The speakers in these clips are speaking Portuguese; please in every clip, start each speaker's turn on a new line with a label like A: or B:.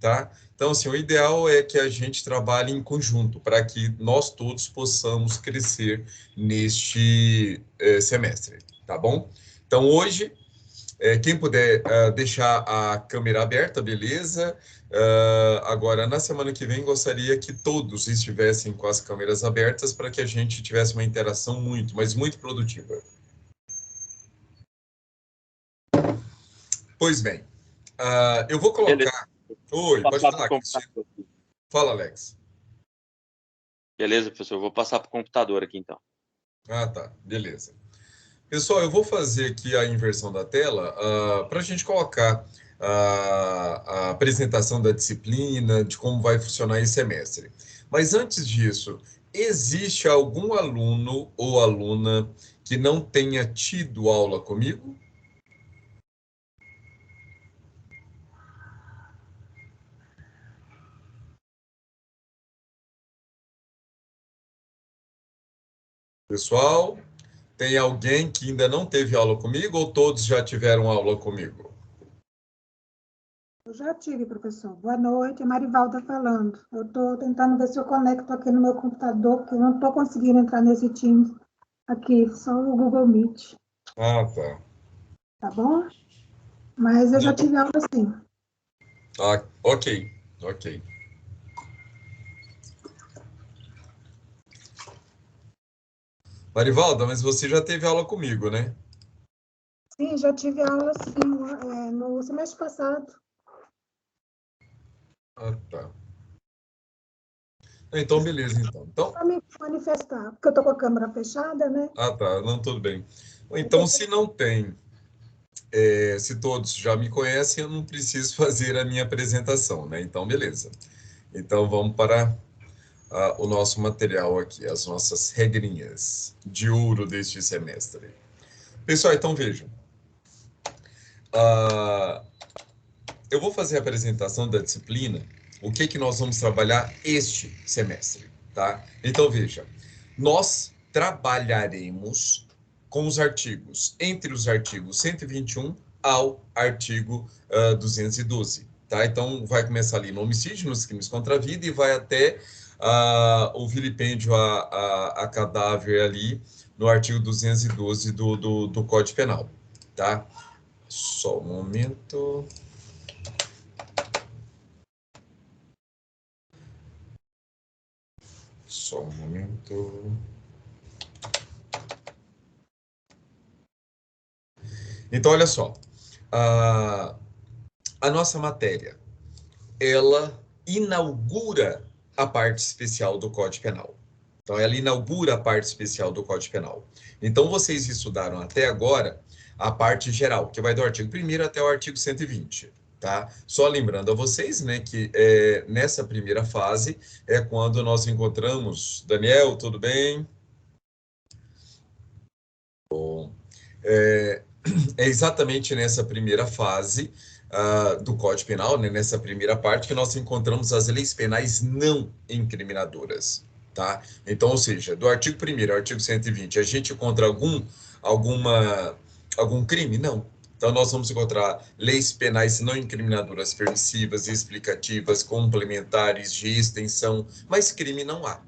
A: tá? Então, assim, o ideal é que a gente trabalhe em conjunto, para que nós todos possamos crescer neste semestre, tá bom? Então, hoje, quem puder deixar a câmera aberta, beleza? Agora, na semana que vem, gostaria que todos estivessem com as câmeras abertas para que a gente tivesse uma interação muito, mas muito produtiva. Pois bem, eu vou colocar... Oi, pode falar, Cristina. Fala, Alex.
B: Beleza, professor, eu vou passar para o computador aqui, então.
A: Ah, tá, beleza. Pessoal, eu vou fazer aqui a inversão da tela para a gente colocar a apresentação da disciplina, de como vai funcionar esse semestre. Mas antes disso, existe algum aluno ou aluna que não tenha tido aula comigo? Pessoal, tem alguém que ainda não teve aula comigo ou todos já tiveram aula comigo?
C: Eu já tive, professor. Boa noite, a Marivalda falando. Eu estou tentando ver se eu conecto aqui no meu computador, porque eu não estou conseguindo entrar nesse Teams aqui, só o Google Meet.
A: Ah, tá.
C: Tá bom? Mas eu já tive aula sim.
A: Ah, ok, ok. Marivalda, mas você já teve aula comigo, né?
C: Sim, já tive aula sim, no semestre passado.
A: Ah, tá. Então, beleza, então.
C: Para me manifestar, porque eu estou com a câmera fechada, né?
A: Ah, tá. Não, tudo bem. Então, se não tem, se todos já me conhecem, eu não preciso fazer a minha apresentação, né? Então, beleza. Então, vamos para o nosso material aqui, as nossas regrinhas de ouro deste semestre. Pessoal, então vejam. Eu vou fazer a apresentação da disciplina, o que que nós vamos trabalhar este semestre, tá? Então, veja, nós trabalharemos com os artigos, entre os artigos 121 ao artigo 212, tá? Então, vai começar ali no homicídio, nos crimes contra a vida, e vai até o vilipêndio a cadáver ali, no artigo 212 do Código Penal, tá? Só um momento... Só um momento. Então, olha só. A nossa matéria, ela inaugura a parte especial do Código Penal. Então, ela inaugura a parte especial do Código Penal. Então, vocês estudaram até agora a parte geral, que vai do artigo 1º até o artigo 120. Tá? Só lembrando a vocês, né, que nessa primeira fase é quando nós encontramos... Daniel, tudo bem? Bom. É exatamente nessa primeira fase do Código Penal, né, nessa primeira parte, que nós encontramos as leis penais não incriminadoras, tá? Então, ou seja, do artigo 1º ao artigo 120, a gente encontra algum crime? Não. Então, nós vamos encontrar leis penais não incriminadoras permissivas, explicativas, complementares, de extensão, mas crime não há.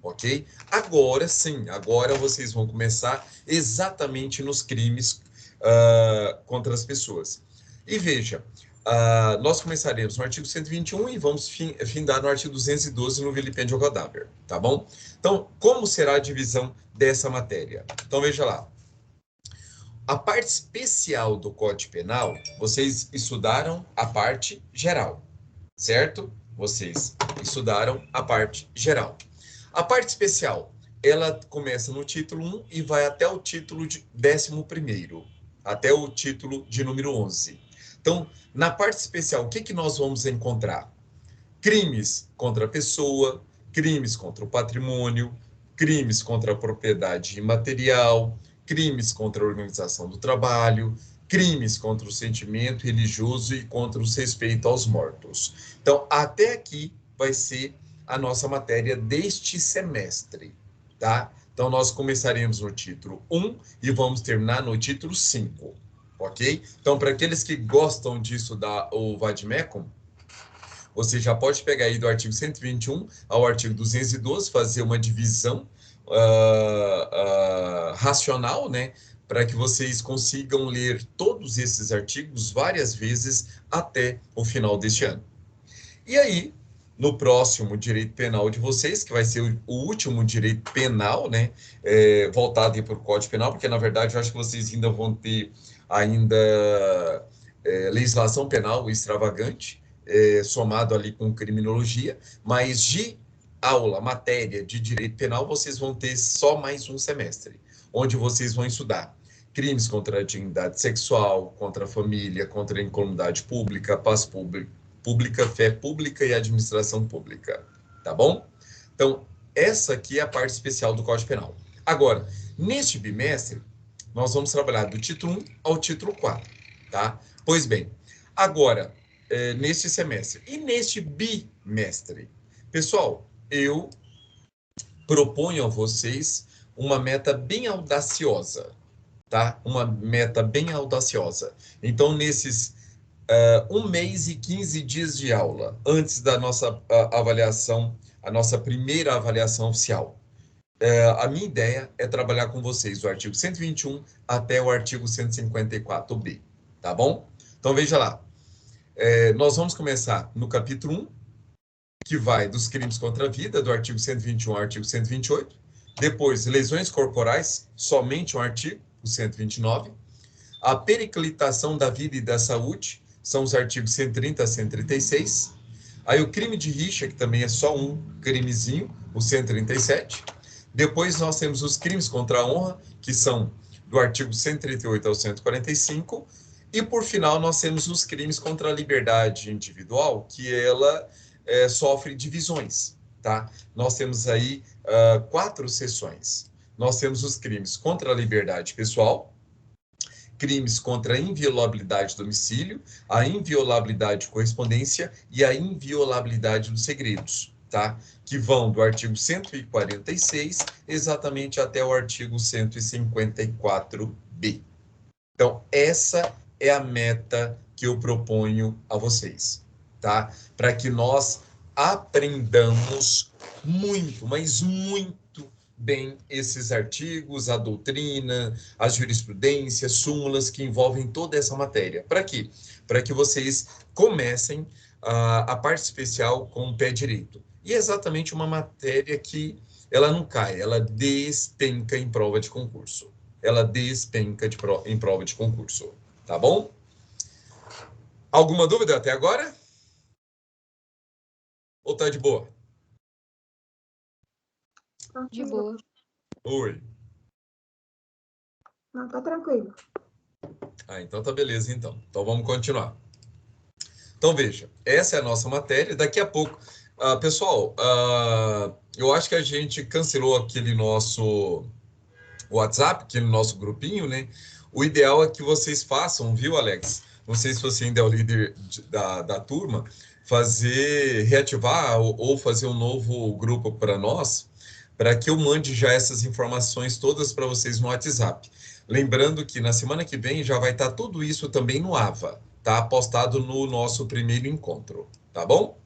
A: Ok? Agora sim, agora vocês vão começar exatamente nos crimes contra as pessoas. E veja, nós começaremos no artigo 121 e vamos findar no artigo 212 no vilipêndio ao cadáver, tá bom? Então, como será a divisão dessa matéria? Então, veja lá. A parte especial do Código Penal, vocês estudaram a parte geral, certo? Vocês estudaram a parte geral. A parte especial, ela começa no título 1 e vai até o título de 11º, até o título de número 11. Então, na parte especial, o que que nós vamos encontrar? Crimes contra a pessoa, crimes contra o patrimônio, crimes contra a propriedade imaterial, crimes contra a organização do trabalho, crimes contra o sentimento religioso e contra o respeito aos mortos. Então, até aqui vai ser a nossa matéria deste semestre, tá? Então, nós começaremos no título 1 e vamos terminar no título 5, ok? Então, para aqueles que gostam de estudar o Vademecum, você já pode pegar aí do artigo 121 ao artigo 212, fazer uma divisão racional, né? Para que vocês consigam ler todos esses artigos várias vezes até o final deste ano. E aí, no próximo direito penal de vocês, que vai ser o último direito penal, né, voltado para o Código Penal, porque, na verdade, eu acho que vocês ainda vão ter legislação penal extravagante, somado ali com criminologia, mas de aula, matéria de direito penal, vocês vão ter só mais um semestre, onde vocês vão estudar crimes contra a dignidade sexual, contra a família, contra a incolumidade pública, paz pública, fé pública e administração pública, tá bom? Então, essa aqui é a parte especial do Código Penal. Agora, neste bimestre, nós vamos trabalhar do título 1 ao título 4, tá? Pois bem, agora, neste semestre e neste bimestre, pessoal, eu proponho a vocês uma meta bem audaciosa, tá? Uma meta bem audaciosa. Então, nesses 1 mês e 15 dias de aula, antes da nossa avaliação, a nossa primeira avaliação oficial, a minha ideia é trabalhar com vocês do artigo 121 até o artigo 154b, tá bom? Então, veja lá. Nós vamos começar no capítulo 1, que vai dos crimes contra a vida, do artigo 121 ao artigo 128. Depois, lesões corporais, somente um artigo, o 129. A periclitação da vida e da saúde, são os artigos 130 a 136. Aí o crime de rixa, que também é só um crimezinho, o 137. Depois nós temos os crimes contra a honra, que são do artigo 138 ao 145. E, por final, nós temos os crimes contra a liberdade individual, que ela sofre divisões, tá? Nós temos aí 4 seções. Nós temos os crimes contra a liberdade pessoal, crimes contra a inviolabilidade do domicílio, a inviolabilidade de correspondência e a inviolabilidade dos segredos, tá? Que vão do artigo 146 exatamente até o artigo 154b. Então, essa é a meta que eu proponho a vocês, tá? Para que nós aprendamos muito, mas muito bem esses artigos, a doutrina, as jurisprudências, súmulas que envolvem toda essa matéria. Para quê? Para que vocês comecem a parte especial com o pé direito. E é exatamente uma matéria que ela não cai, ela despenca em prova de concurso. Ela despenca em prova de concurso. Tá bom? Alguma dúvida até agora? Ou tá de boa?
D: De boa.
A: Oi.
C: Não, tá tranquilo.
A: Então tá beleza, então. Então vamos continuar. Então veja, essa é a nossa matéria. Daqui a pouco, pessoal, eu acho que a gente cancelou aquele nosso WhatsApp, aquele nosso grupinho, né? O ideal é que vocês façam, viu, Alex? Não sei se você ainda é o líder da turma, reativar ou fazer um novo grupo para nós, para que eu mande já essas informações todas para vocês no WhatsApp. Lembrando que na semana que vem já vai estar tudo isso também no AVA, tá? Postado no nosso primeiro encontro, tá bom?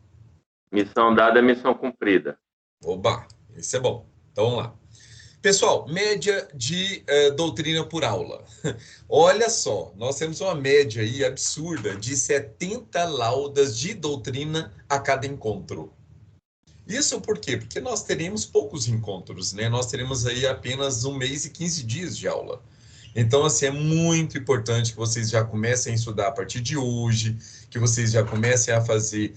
B: Missão dada é missão cumprida.
A: Oba, isso é bom. Então vamos lá. Pessoal, média de doutrina por aula. Olha só, nós temos uma média aí absurda de 70 laudas de doutrina a cada encontro. Isso por quê? Porque nós teremos poucos encontros, né? Nós teremos aí apenas 1 mês e 15 dias de aula. Então, assim, é muito importante que vocês já comecem a estudar a partir de hoje, que vocês já comecem a fazer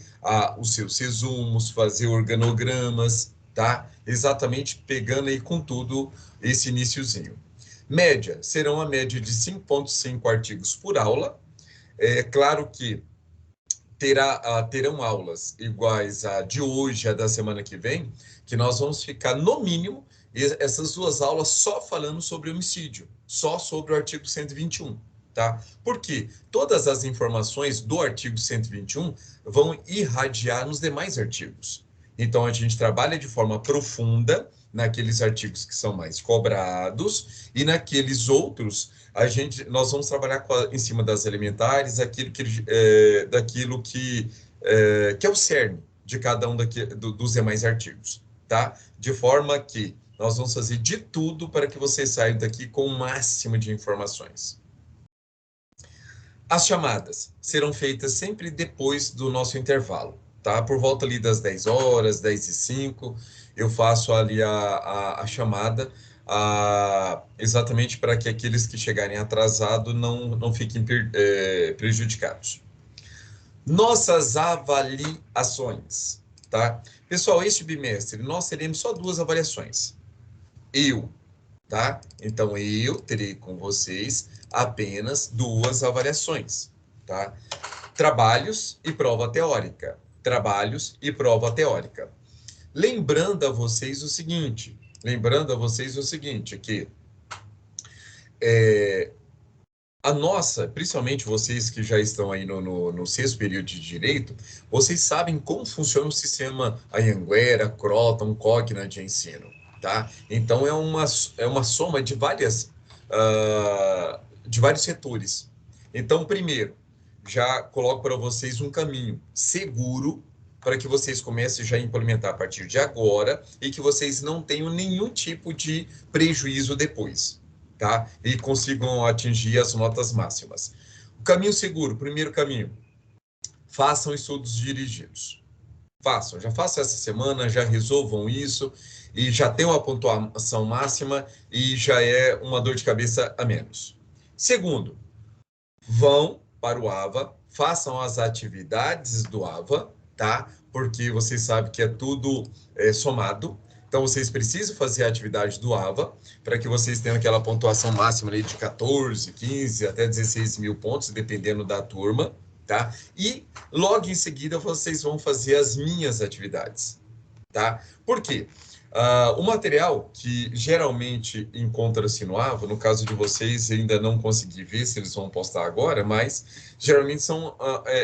A: os seus resumos, fazer organogramas, tá? Exatamente pegando aí com tudo esse iniciozinho. Média, serão a média de 5,5 artigos por aula. É claro que terão aulas iguais a de hoje, a da semana que vem, que nós vamos ficar, no mínimo, essas 2 aulas só falando sobre homicídio, só sobre o artigo 121, tá? Porque todas as informações do artigo 121 vão irradiar nos demais artigos. Então, a gente trabalha de forma profunda naqueles artigos que são mais cobrados e naqueles outros, nós vamos trabalhar em cima das elementares, daquilo que que é o cerne de cada um dos demais artigos, tá? De forma que nós vamos fazer de tudo para que vocês saiam daqui com o máximo de informações. As chamadas serão feitas sempre depois do nosso intervalo, tá? Por volta ali das 10 horas, 10h05, eu faço ali a chamada, exatamente para que aqueles que chegarem atrasados não fiquem prejudicados. Nossas avaliações, tá? Pessoal, este bimestre nós teremos só 2 avaliações. Tá? Então, eu terei com vocês apenas 2 avaliações, tá? Trabalhos e prova teórica. Trabalhos e prova teórica. Lembrando a vocês o seguinte, que a nossa, principalmente vocês que já estão aí no 6º período de Direito, vocês sabem como funciona o sistema Anhanguera, Croton, Cogna de ensino, tá? Então, é uma soma de vários setores. Então, primeiro, já coloco para vocês um caminho seguro para que vocês comecem já a implementar a partir de agora e que vocês não tenham nenhum tipo de prejuízo depois, tá? E consigam atingir as notas máximas. O caminho seguro, primeiro caminho, façam estudos dirigidos. Já façam essa semana, já resolvam isso e já tem uma pontuação máxima e já é uma dor de cabeça a menos. Segundo, vão para o AVA, façam as atividades do AVA, tá? Porque vocês sabem que é tudo somado. Então, vocês precisam fazer a atividade do AVA para que vocês tenham aquela pontuação máxima ali de 14, 15, até 16 mil pontos, dependendo da turma, tá? E logo em seguida vocês vão fazer as minhas atividades, tá? Por quê? O material que geralmente encontra-se no AVA, no caso de vocês, ainda não consegui ver se eles vão postar agora, mas geralmente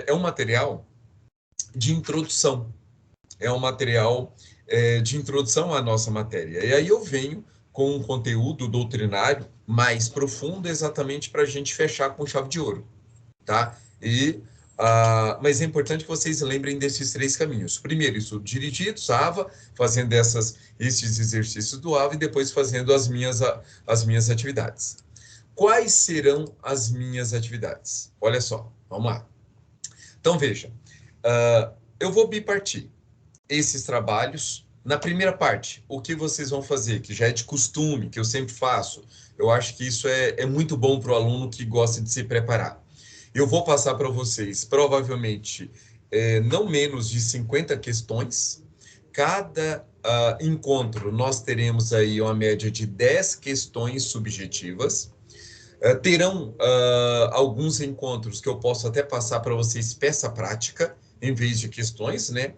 A: é um material de introdução. É um material de introdução à nossa matéria. E aí eu venho com um conteúdo doutrinário mais profundo, exatamente para a gente fechar com chave de ouro, tá? Mas é importante que vocês lembrem desses 3 caminhos. Primeiro, estudo dirigido, AVA, fazendo esses exercícios do AVA e depois fazendo as minhas atividades. Quais serão as minhas atividades? Olha só, vamos lá. Então, veja, eu vou bipartir esses trabalhos. Na primeira parte, o que vocês vão fazer, que já é de costume, que eu sempre faço, eu acho que isso é muito bom para o aluno que gosta de se preparar. Eu vou passar para vocês, provavelmente, não menos de 50 questões. Cada encontro, nós teremos aí uma média de 10 questões subjetivas. Terão alguns encontros que eu posso até passar para vocês peça prática, em vez de questões, né,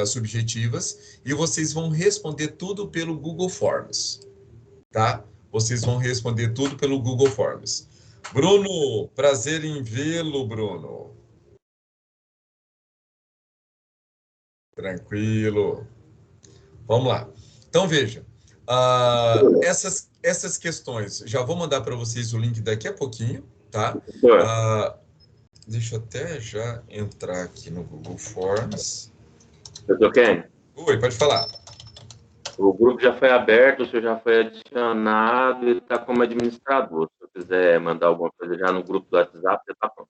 A: subjetivas, e vocês vão responder tudo pelo Google Forms, tá? Vocês vão responder tudo pelo Google Forms. Bruno, prazer em vê-lo, Bruno. Tranquilo. Vamos lá. Então, veja, essas questões, já vou mandar para vocês o link daqui a pouquinho, tá? Deixa eu até já entrar aqui no Google Forms.
D: Doutor Ken?
A: Oi, pode falar.
D: O grupo já foi aberto, o senhor já foi adicionado e está como administrador. Se eu quiser mandar alguma coisa já no grupo do WhatsApp, já está pronto.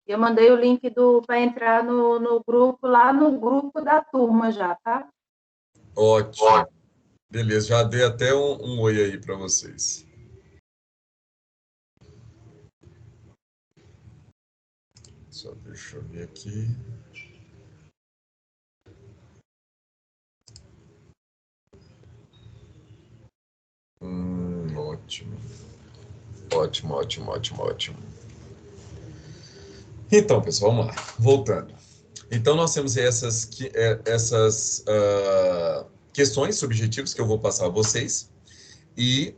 E: Eu mandei o link para entrar no grupo, lá no grupo da turma já, tá?
A: Ótimo. Beleza, já dei até um oi aí para vocês. Só deixa eu ver aqui. Ótimo. Ótimo. Então, pessoal, vamos lá. Voltando. Então, nós temos essas questões subjetivas que eu vou passar a vocês. E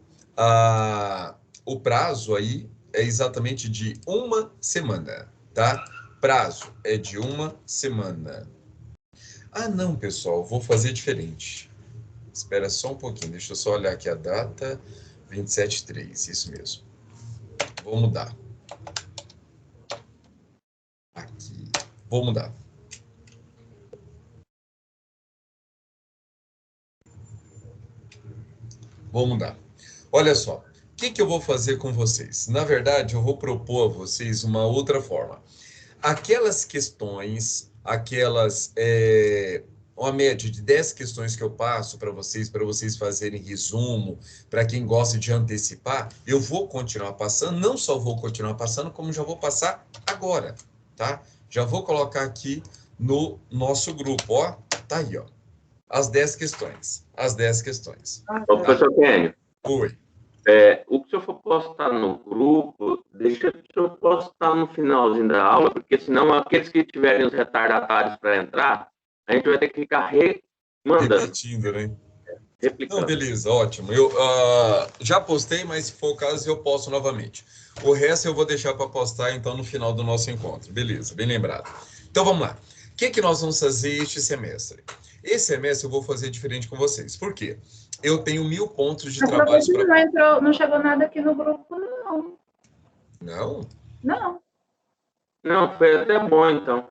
A: o prazo aí é exatamente de 1 semana, tá? Prazo é de 1 semana. Não, pessoal, vou fazer diferente. Espera só um pouquinho, deixa eu só olhar aqui a data. 27/3, isso mesmo. Vou mudar. Aqui. Vou mudar. Vou mudar. Olha só, o que eu vou fazer com vocês? Na verdade, eu vou propor a vocês uma outra forma. Aquelas questões, uma média de 10 questões que eu passo para vocês fazerem resumo, para quem gosta de antecipar, eu vou continuar passando, não só vou continuar passando, como já vou passar agora, tá? Já vou colocar aqui no nosso grupo, ó, tá aí, ó, as 10 questões,
D: Ô, professor Kênio,
A: Oi.
D: o que o senhor for postar no grupo, deixa o senhor postar no finalzinho da aula, porque senão aqueles que tiverem os retardatários para entrar, a gente vai ter que ficar mandando.
A: Repetindo, né?
D: Replicando.
A: Não, beleza, ótimo. Eu já postei, mas se for o caso, eu posto novamente. O resto eu vou deixar para postar, então, no final do nosso encontro. Beleza, bem lembrado. Então, vamos lá. O que nós vamos fazer este semestre? Esse semestre eu vou fazer diferente com vocês. Por quê? Eu tenho 1000 pontos de trabalho para...
E: Não chegou nada aqui no grupo, não.
A: Não?
E: Não.
D: Não, foi até bom, então.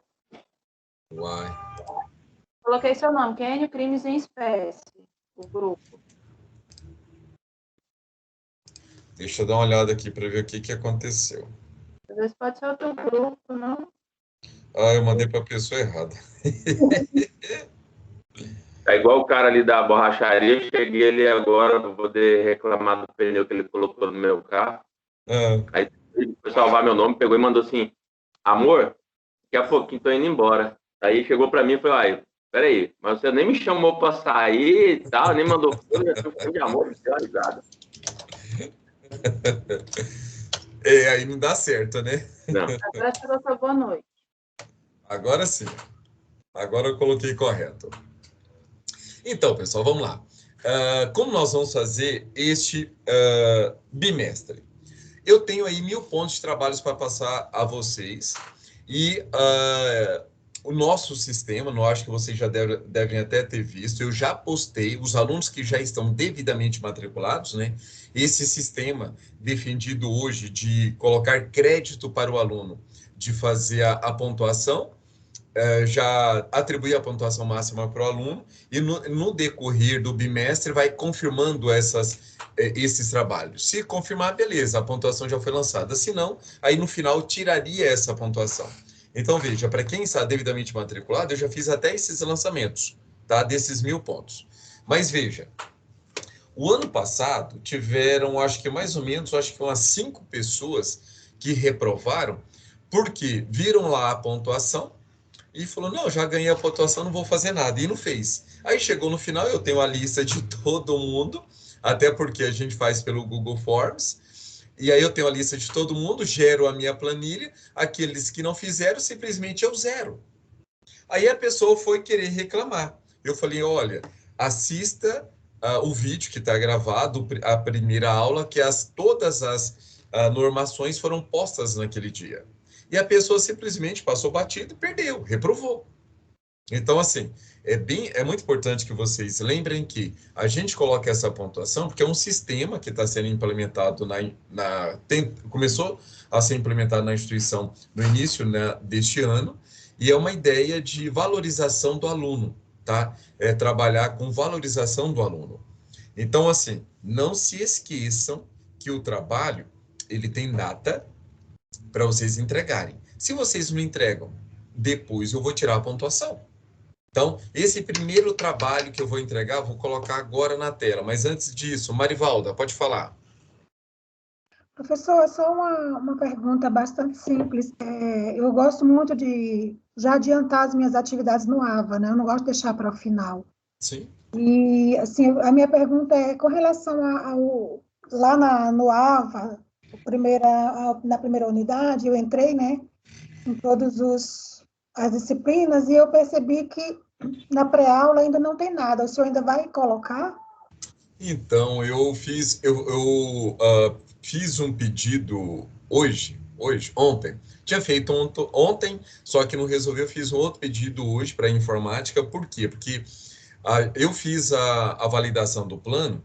A: Uai.
E: Coloquei seu nome, Kênio Crimes em Espécie, o grupo.
A: Deixa eu dar uma olhada aqui para ver o que aconteceu.
E: Às vezes pode ser outro grupo, não?
A: Ah, eu mandei para a pessoa errada.
D: É igual o cara ali da borracharia, eu cheguei ali agora para poder reclamar do pneu que ele colocou no meu carro. Aí foi salvar meu nome, pegou e mandou assim, amor, daqui a pouquinho tô indo embora. Aí chegou para mim e falou, ai, peraí, mas você nem me chamou para sair e tal, nem mandou folha, já tô de amor, de risada.
A: Aí não dá certo, né?
D: Não.
E: Agora chegou sua boa noite.
A: Agora sim. Agora eu coloquei correto. Então, pessoal, vamos lá. Como nós vamos fazer este bimestre? Eu tenho aí 1000 pontos de trabalhos para passar a vocês. E o nosso sistema, eu acho que vocês já devem até ter visto, eu já postei, os alunos que já estão devidamente matriculados, né? Esse sistema defendido hoje de colocar crédito para o aluno, de fazer a pontuação, já atribuir a pontuação máxima para o aluno e no decorrer do bimestre vai confirmando esses trabalhos. Se confirmar, beleza, a pontuação já foi lançada. Se não, aí no final tiraria essa pontuação. Então, veja, para quem está devidamente matriculado, eu já fiz até esses lançamentos, tá? Desses 1000 pontos. Mas veja, o ano passado tiveram, acho que mais ou menos, umas 5 pessoas que reprovaram, porque viram lá a pontuação, e falou, não, já ganhei a pontuação, não vou fazer nada. E não fez. Aí chegou no final, eu tenho a lista de todo mundo, até porque a gente faz pelo Google Forms. E aí eu tenho a lista de todo mundo, gero a minha planilha. Aqueles que não fizeram, simplesmente eu zero. Aí a pessoa foi querer reclamar. Eu falei, olha, assista o vídeo que está gravado, a primeira aula, que todas as normações foram postas naquele dia. E a pessoa simplesmente passou batido e perdeu, reprovou. Então, assim, é muito importante que vocês lembrem que a gente coloca essa pontuação porque é um sistema que está sendo implementado começou a ser implementado na instituição no início, né, deste ano, e é uma ideia de valorização do aluno, tá? É trabalhar com valorização do aluno. Então, assim, não se esqueçam que o trabalho, ele tem data para vocês entregarem. Se vocês não entregam, depois eu vou tirar a pontuação. Então, esse primeiro trabalho que eu vou entregar, vou colocar agora na tela. Mas antes disso, Marivalda, pode falar.
C: Professor, só uma pergunta bastante simples. Eu gosto muito de já adiantar as minhas atividades no AVA, né? Eu não gosto de deixar para o final.
A: Sim.
C: E, assim, a minha pergunta é com relação lá no AVA, na primeira unidade, eu entrei, né, em todas as disciplinas e eu percebi que na pré-aula ainda não tem nada. O senhor ainda vai colocar?
A: Então, eu fiz um pedido ontem. Tinha feito ontem, só que não resolvi, eu fiz um outro pedido hoje para a informática. Por quê? Porque eu fiz a validação do plano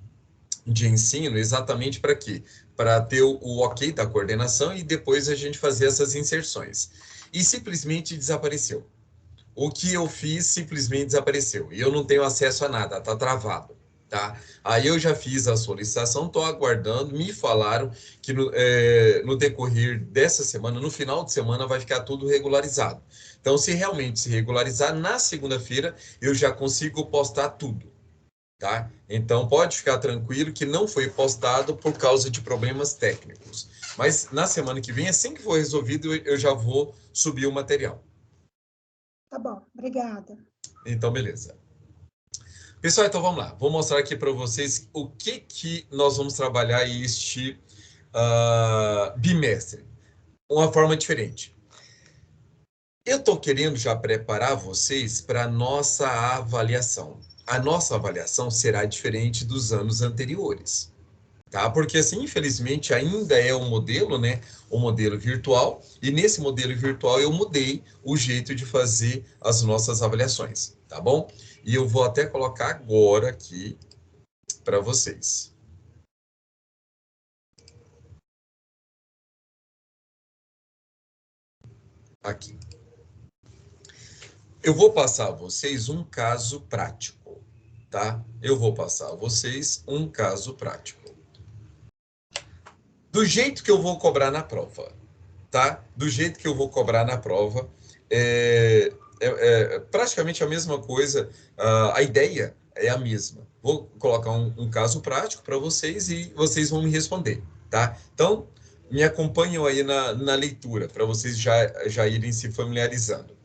A: de ensino exatamente para quê? Para ter o ok da coordenação e depois a gente fazer essas inserções. E simplesmente desapareceu. O que eu fiz simplesmente desapareceu. E eu não tenho acesso a nada, está travado. Tá? Aí eu já fiz a solicitação, estou aguardando, me falaram que no decorrer dessa semana, no final de semana, vai ficar tudo regularizado. Então, se realmente se regularizar, na segunda-feira eu já consigo postar tudo. Tá? Então, pode ficar tranquilo que não foi postado por causa de problemas técnicos. Mas na semana que vem, assim que for resolvido, eu já vou subir o material.
C: Tá bom, obrigada.
A: Então, beleza. Pessoal, então vamos lá. Vou mostrar aqui para vocês o que nós vamos trabalhar este bimestre. Uma forma diferente. Eu estou querendo já preparar vocês para a nossa avaliação. A nossa avaliação será diferente dos anos anteriores. Tá? Porque, assim, infelizmente, ainda é um modelo, né? Um modelo virtual. E nesse modelo virtual eu mudei o jeito de fazer as nossas avaliações. Tá bom? E eu vou até colocar agora aqui para vocês. Aqui. Eu vou passar a vocês um caso prático, tá? Eu vou passar a vocês um caso prático. Do jeito que eu vou cobrar na prova, tá? Do jeito que eu vou cobrar na prova, praticamente a mesma coisa, a ideia é a mesma. Vou colocar um caso prático para vocês e vocês vão me responder, tá? Então, me acompanham aí na leitura, para vocês já irem se familiarizando.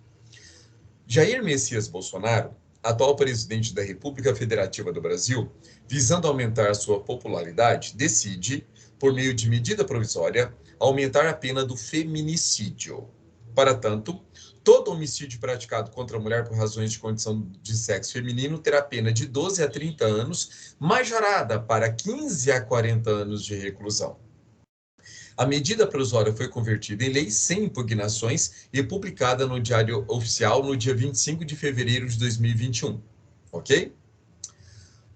A: Jair Messias Bolsonaro, atual presidente da República Federativa do Brasil, visando aumentar sua popularidade, decide, por meio de medida provisória, aumentar a pena do feminicídio. Para tanto, todo homicídio praticado contra a mulher por razões de condição de sexo feminino terá pena de 12 a 30 anos, majorada para 15 a 40 anos de reclusão. A medida provisória foi convertida em lei sem impugnações e publicada no Diário Oficial no dia 25 de fevereiro de 2021. Ok?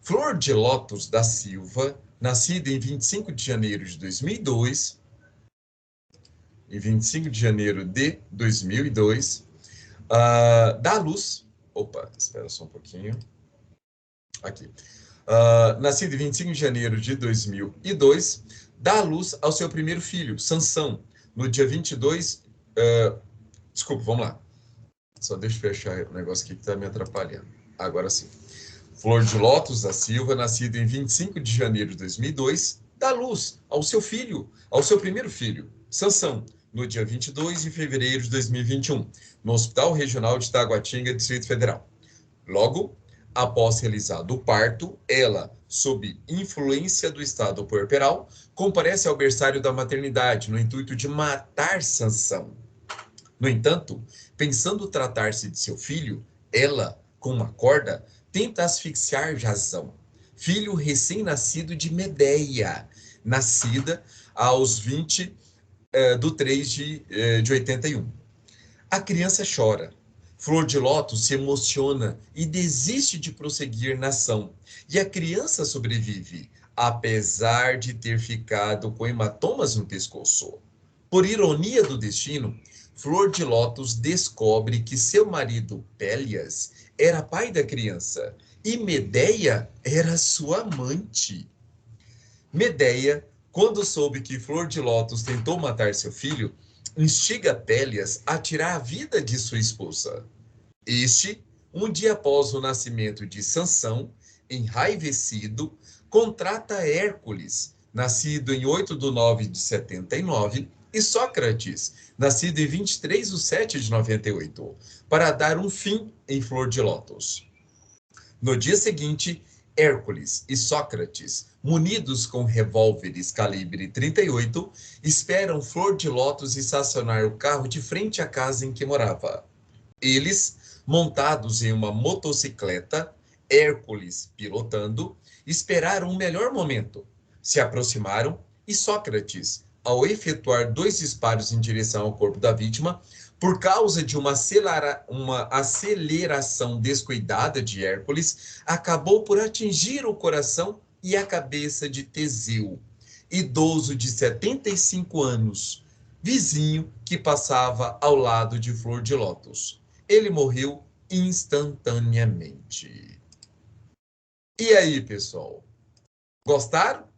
A: Flor de Lótus da Silva, nascida em 25 de janeiro de 2002, em 25 de janeiro de 2002, dá à luz... Opa, espera só um pouquinho. Aqui. Nascida em 25 de janeiro de 2002, dá à luz ao seu primeiro filho, Sansão, no dia 22... desculpa, vamos lá. Só deixa eu fechar o negócio aqui que está me atrapalhando. Agora sim. Flor de Lótus da Silva, nascida em 25 de janeiro de 2002, dá à luz ao seu primeiro filho, Sansão, no dia 22 de fevereiro de 2021, no Hospital Regional de Taguatinga, Distrito Federal. Logo, após realizado o parto, ela, sob influência do estado puerperal, comparece ao berçário da maternidade no intuito de matar Sansão. No entanto, pensando tratar-se de seu filho, ela, com uma corda, tenta asfixiar Jazão, filho recém-nascido de Medeia, nascida aos 20 de 3 de 81. A criança chora. Flor de Lótus se emociona e desiste de prosseguir na ação. E a criança sobrevive, apesar de ter ficado com hematomas no pescoço. Por ironia do destino, Flor de Lótus descobre que seu marido, Pélias, era pai da criança e Medeia era sua amante. Medeia, quando soube que Flor de Lótus tentou matar seu filho, instiga Pélias a tirar a vida de sua esposa. Este, um dia após o nascimento de Sansão, enraivecido, contrata Hércules, nascido em 8 de 9 de 79, e Sócrates, nascido em 23 de 7 de 98, para dar um fim em Flor de Lótus. No dia seguinte, Hércules e Sócrates, munidos com revólveres calibre 38, esperam Flor de Lótus estacionar o carro de frente à casa em que morava. Eles, montados em uma motocicleta, Hércules pilotando, esperaram o melhor momento. Se aproximaram e Sócrates, ao efetuar 2 disparos em direção ao corpo da vítima, por causa de uma aceleração descuidada de Hércules, acabou por atingir o coração e a cabeça de Teseu, idoso de 75 anos, vizinho que passava ao lado de Flor de Lótus. Ele morreu instantaneamente. E aí, pessoal? Gostaram?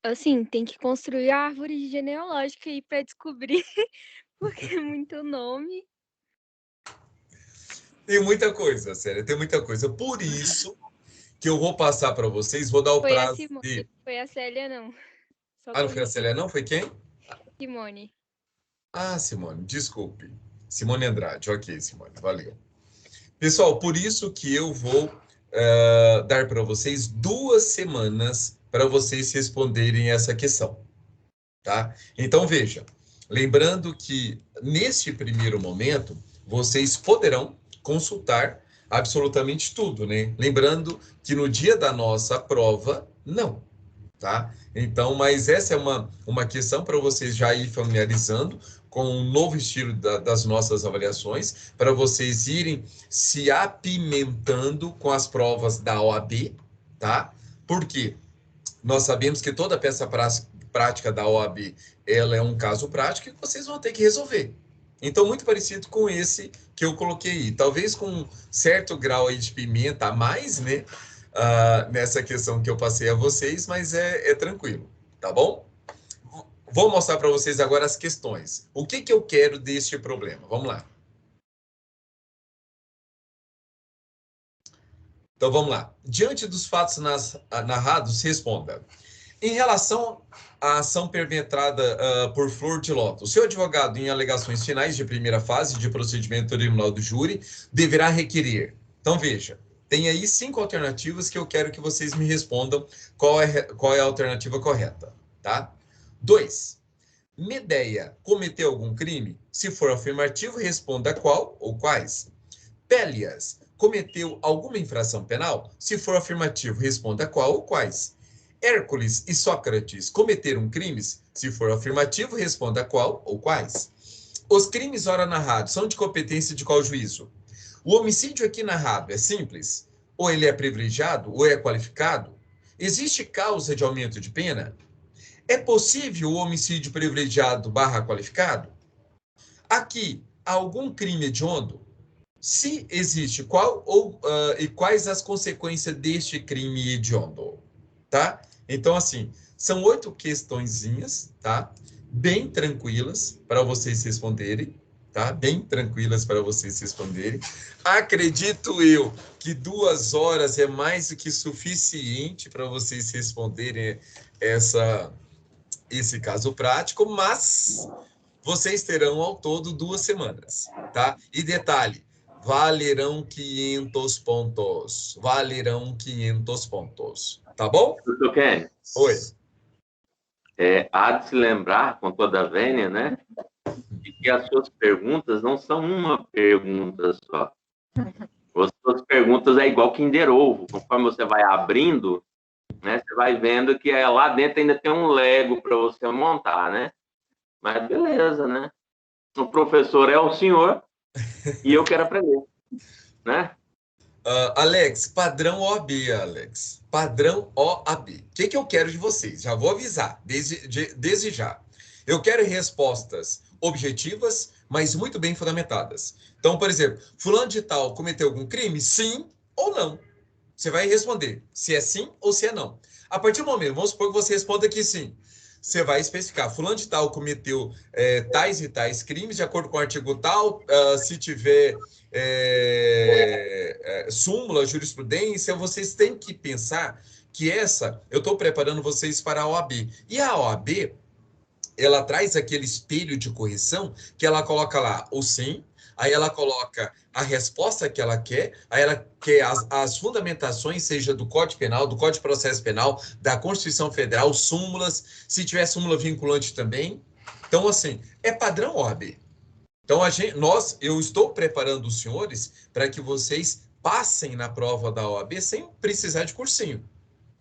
F: Assim, tem que construir a árvore genealógica aí para descobrir, porque é muito nome.
A: Tem muita coisa, sério, tem muita coisa. Por isso que eu vou passar para vocês, vou dar o
F: Foi a
A: prazo
F: Simone,
A: de...
F: foi a Célia, não. Só
A: Ah, não foi a
F: corrigir.
A: Célia, não? Foi quem?
F: Simone.
A: Ah, Simone, desculpe. Simone Andrade, ok, Simone, valeu. Pessoal, por isso que eu vou dar para vocês 2 semanas para vocês responderem essa questão, tá? Então, veja, lembrando que neste primeiro momento, vocês poderão consultar absolutamente tudo, né? Lembrando que no dia da nossa prova, não, tá? Então, mas essa é uma questão para vocês já ir familiarizando com o novo estilo das nossas avaliações, para vocês irem se apimentando com as provas da OAB, tá? Por quê? Nós sabemos que toda peça prática da OAB, ela é um caso prático e vocês vão ter que resolver. Então, muito parecido com esse que eu coloquei aí. Talvez com um certo grau aí de pimenta a mais, né? Nessa questão que eu passei a vocês, mas é tranquilo, tá bom? Vou mostrar para vocês agora as questões. O que eu quero deste problema? Vamos lá. Então, vamos lá. Diante dos fatos narrados, responda. Em relação à ação perpetrada por Flor de Lótus, seu advogado, em alegações finais de primeira fase de procedimento tribunal do júri, deverá requerer. Então, veja, tem aí 5 alternativas que eu quero que vocês me respondam qual é a alternativa correta, tá? 2. Medeia cometeu algum crime? Se for afirmativo, responda qual ou quais. Pélias cometeu alguma infração penal? Se for afirmativo, responda qual ou quais. Hércules e Sócrates cometeram crimes? Se for afirmativo, responda qual ou quais. Os crimes ora narrados são de competência de qual juízo? O homicídio aqui narrado é simples? Ou ele é privilegiado? Ou é qualificado? Existe causa de aumento de pena? É possível o homicídio privilegiado / qualificado? Aqui, há algum crime hediondo? Se existe, qual e quais as consequências deste crime hediondo? Tá? Então, assim, são 8 questõezinhas, tá? Bem tranquilas para vocês responderem, tá? Bem tranquilas para vocês responderem. Acredito eu que 2 horas é mais do que suficiente para vocês responderem esse caso prático, mas vocês terão ao todo 2 semanas, tá? E detalhe, valerão 500 pontos. Valerão 500 pontos. Tá bom?
D: Doutor Kenny.
A: Oi.
D: Há de se lembrar, com toda a vênia, né? De que as suas perguntas não são uma pergunta só. As suas perguntas é igual Kinder Ovo. Conforme você vai abrindo, né? Você vai vendo que lá dentro ainda tem um Lego para você montar, né? Mas beleza, né? O professor é o senhor e eu quero aprender, né?
A: Alex, padrão OAB, Alex. Padrão OAB. O que eu quero de vocês? Já vou avisar, desde já. Eu quero respostas objetivas, mas muito bem fundamentadas. Então, por exemplo, fulano de tal cometeu algum crime? Sim ou não? Você vai responder se é sim ou se é não. A partir do momento, vamos supor que você responda que sim. Você vai especificar, fulano de tal cometeu tais e tais crimes, de acordo com o artigo tal, se tiver súmula, jurisprudência, vocês têm que pensar que eu estou preparando vocês para a OAB. E a OAB, ela traz aquele espelho de correção que ela coloca lá o sim, aí ela coloca a resposta que ela quer, aí ela quer as fundamentações, seja do Código Penal, do Código de Processo Penal, da Constituição Federal, súmulas, se tiver súmula vinculante também. Então, assim, é padrão OAB. Então, eu estou preparando os senhores para que vocês passem na prova da OAB sem precisar de cursinho.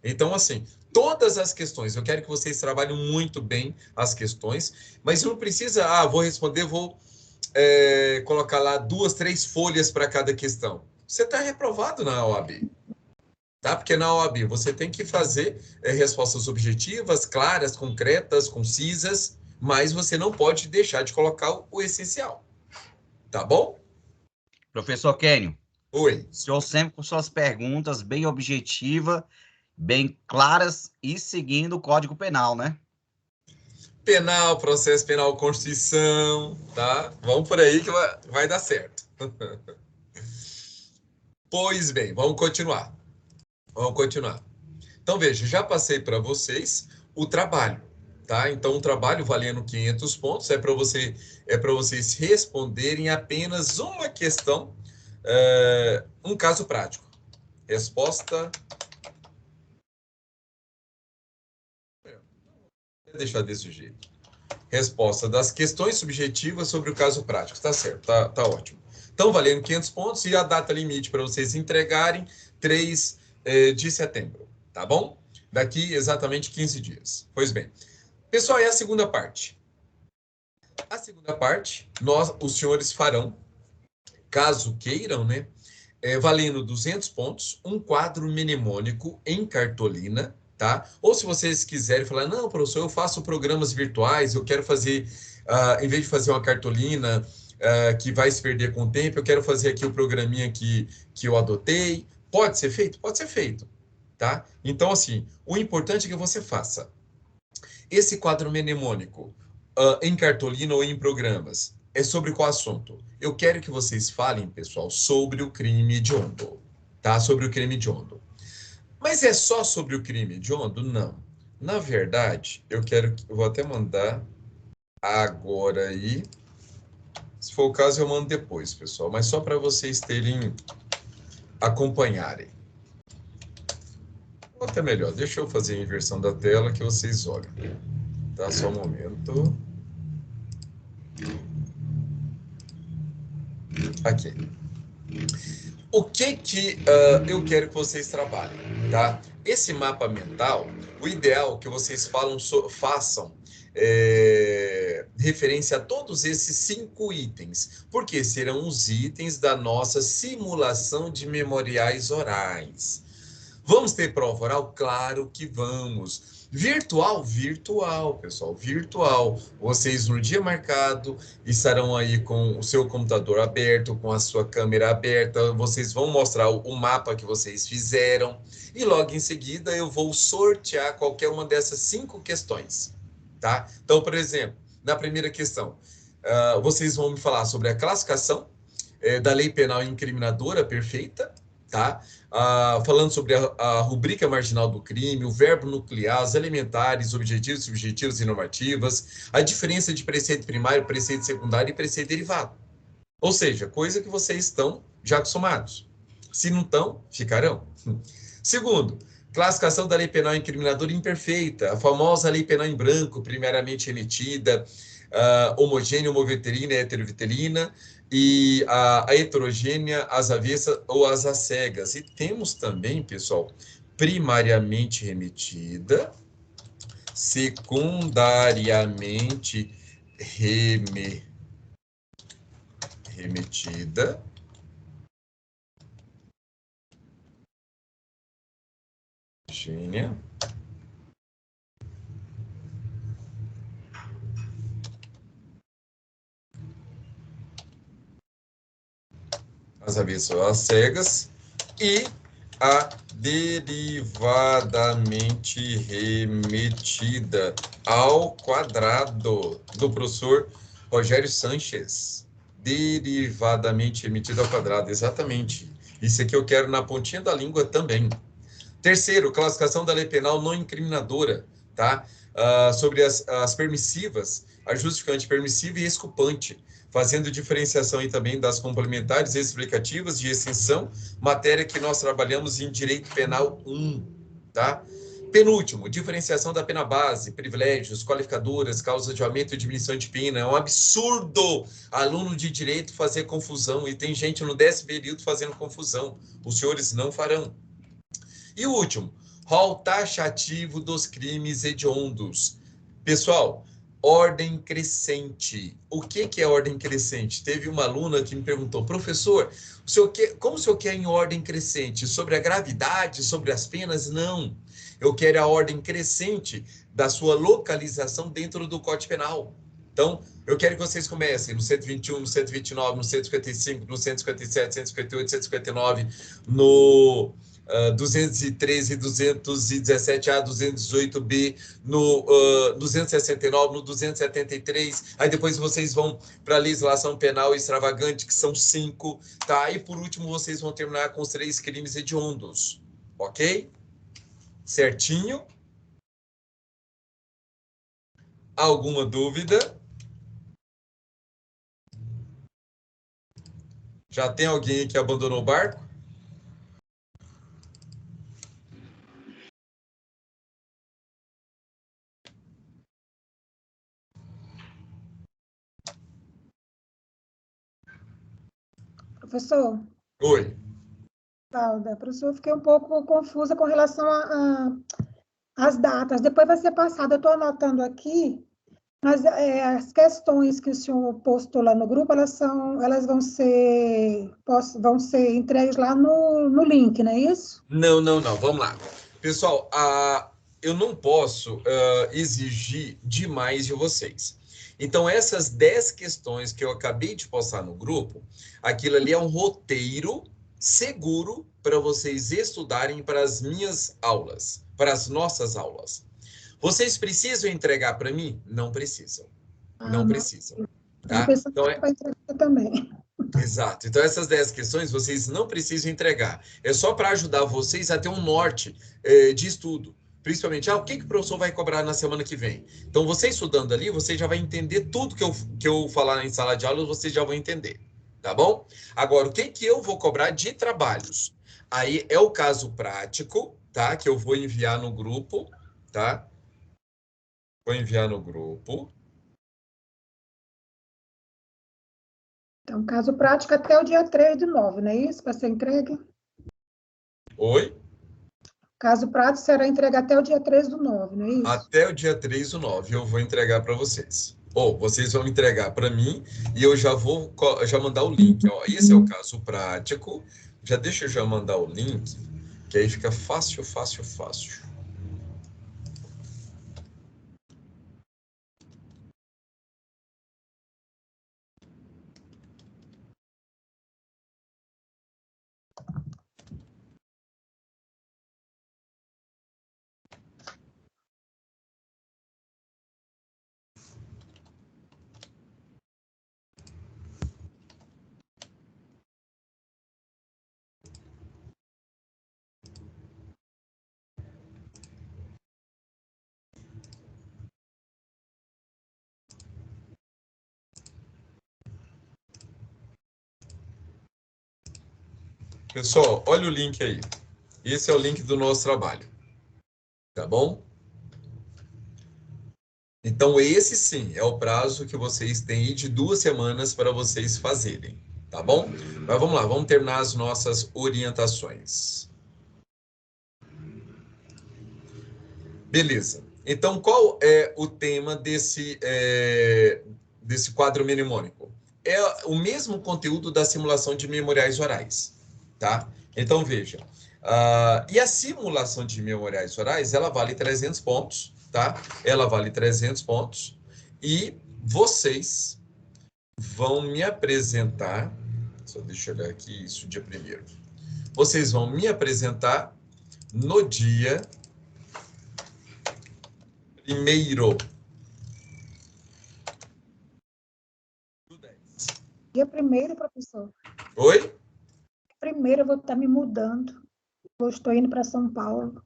A: Então, assim, todas as questões, eu quero que vocês trabalhem muito bem as questões, mas não precisa, vou responder, vou colocar lá 2, 3 folhas para cada questão. Você está reprovado na OAB, tá? Porque na OAB você tem que fazer respostas objetivas, claras, concretas, concisas, mas você não pode deixar de colocar o essencial, tá bom?
G: Professor Kênio,
A: Oi.
G: O senhor sempre com suas perguntas bem objetivas, bem claras e seguindo o Código Penal, né?
A: Penal, processo penal, Constituição, tá? Vamos por aí que vai dar certo. Pois bem, vamos continuar. Então, veja, já passei para vocês o trabalho, tá? Então, o trabalho valendo 500 pontos é para vocês responderem apenas uma questão, um caso prático. Resposta... Vou deixar desse jeito. Resposta das questões subjetivas sobre o caso prático. Tá certo, tá ótimo. Então, valendo 500 pontos e a data limite para vocês entregarem, 3 de setembro, tá bom? Daqui exatamente 15 dias. Pois bem. Pessoal, e a segunda parte? A segunda parte, os senhores farão, caso queiram, né? Valendo 200 pontos, um quadro mnemônico em cartolina, tá? Ou se vocês quiserem falar, não, professor, eu faço programas virtuais, eu quero fazer, em vez de fazer uma cartolina que vai se perder com o tempo, eu quero fazer aqui o programinha que eu adotei. Pode ser feito? Pode ser feito, tá? Então, assim, o importante é que você faça esse quadro mnemônico em cartolina ou em programas. É sobre qual assunto? Eu quero que vocês falem, pessoal, sobre o crime hediondo, tá? Sobre o crime hediondo. Mas é só sobre o crime hediondo? Não. Na verdade, eu vou até mandar agora aí. Se for o caso, eu mando depois, pessoal. Mas só para vocês acompanharem. Ou até melhor, deixa eu fazer a inversão da tela que vocês olhem. Tá? Só um momento. Aqui. O que eu quero que vocês trabalhem, tá? Esse mapa mental, o ideal é que vocês façam referência a todos esses 5 itens, porque serão os itens da nossa simulação de memoriais orais. Vamos ter prova oral? Claro que vamos. Virtual? Virtual, pessoal, virtual. Vocês, no dia marcado, estarão aí com o seu computador aberto, com a sua câmera aberta, vocês vão mostrar o mapa que vocês fizeram, e logo em seguida eu vou sortear qualquer uma dessas 5 questões, tá? Então, por exemplo, na primeira questão, vocês vão me falar sobre a classificação da lei penal incriminadora perfeita, tá? Falando sobre a rubrica marginal do crime, o verbo nuclear, os elementares, objetivos, subjetivos e normativas, a diferença de preceito primário, preceito secundário e preceito derivado. Ou seja, coisa que vocês estão já acostumados. Se não estão, ficarão. Segundo, classificação da lei penal incriminadora imperfeita, a famosa lei penal em branco, primariamente remetida, homogênea, homovitelina e heterovitelina, e a heterogênea, as avessas ou as cegas. E temos também, pessoal, primariamente remetida, secundariamente remetida, homogênea, as avessas ou as cegas, e a derivadamente remetida ao quadrado, do professor Rogério Sanches. Derivadamente remetida ao quadrado, exatamente. Isso aqui eu quero na pontinha da língua também. Terceiro, classificação da lei penal não incriminadora, tá? Sobre as permissivas, a justificante permissiva e exculpante, fazendo diferenciação aí também das complementares, explicativas de extinção, matéria que nós trabalhamos em Direito Penal 1, tá? Penúltimo, diferenciação da pena base, privilégios, qualificadoras, causas de aumento e diminuição de pena. É um absurdo aluno de direito fazer confusão, e tem gente no 10º período fazendo confusão. Os senhores não farão. E o último, rol taxativo dos crimes hediondos. Pessoal, ordem crescente. O que é ordem crescente? Teve uma aluna que me perguntou, professor, como o senhor quer em ordem crescente? Sobre a gravidade, sobre as penas? Não. Eu quero a ordem crescente da sua localização dentro do Código Penal. Então, eu quero que vocês comecem no 121, no 129, no 155, no 157, 158, 159, no 213, 217A, 218B, no 269, no 273. Aí depois vocês vão para a legislação penal extravagante, que são 5, tá? E por último, vocês vão terminar com os 3 crimes hediondos, ok? Certinho? Alguma dúvida? Já tem alguém que abandonou o barco?
C: Professor?
A: Oi.
C: Valda, professor, eu fiquei um pouco confusa com relação às datas. Depois vai ser passado, eu estou anotando aqui, mas as questões que o senhor postou lá no grupo, elas vão ser entregues lá no link, não é isso?
A: Não. Vamos lá. Pessoal, eu não posso exigir demais de vocês. Então, essas 10 questões que eu acabei de postar no grupo, aquilo ali é um roteiro seguro para vocês estudarem para as minhas aulas, para as nossas aulas. Vocês precisam entregar para mim? Não precisam. Não precisam. Tá? Então,
C: para entregar também.
A: Exato. Então, essas 10 questões vocês não precisam entregar. É só para ajudar vocês a ter um norte de estudo. Principalmente, o que o professor vai cobrar na semana que vem? Então, você estudando ali, você já vai entender tudo que eu falar em sala de aula, vocês já vão entender. Tá bom? Agora, o que eu vou cobrar de trabalhos? Aí é o caso prático, tá? Que eu vou enviar no grupo, tá? Vou enviar no grupo.
C: Então, caso prático até o dia 3/9, não é isso? Para ser entregue?
A: Oi?
C: Caso prático será entregue até o dia 3/9, não é isso?
A: Até o dia 3/9 eu vou entregar para vocês. Ou vocês vão entregar para mim e eu já vou mandar o link. Ó, esse é o caso prático. Deixa eu já mandar o link, que aí fica fácil. Pessoal, olha o link aí. Esse é o link do nosso trabalho. Tá bom? Então, esse sim é o prazo que vocês têm aí de 2 semanas para vocês fazerem. Tá bom? Mas vamos lá, vamos terminar as nossas orientações. Beleza. Então, qual é o tema desse quadro mnemônico? É o mesmo conteúdo da simulação de memoriais orais, tá? Então, veja. E a simulação de memoriais orais, ela vale 300 pontos, tá? Ela vale 300 pontos. E vocês vão me apresentar... Só deixa eu olhar aqui isso, dia 1º. Vocês vão me apresentar no dia 1º.
C: Dia 1º, professor.
A: Oi?
C: 1º eu vou estar me mudando. Eu estou indo para São Paulo.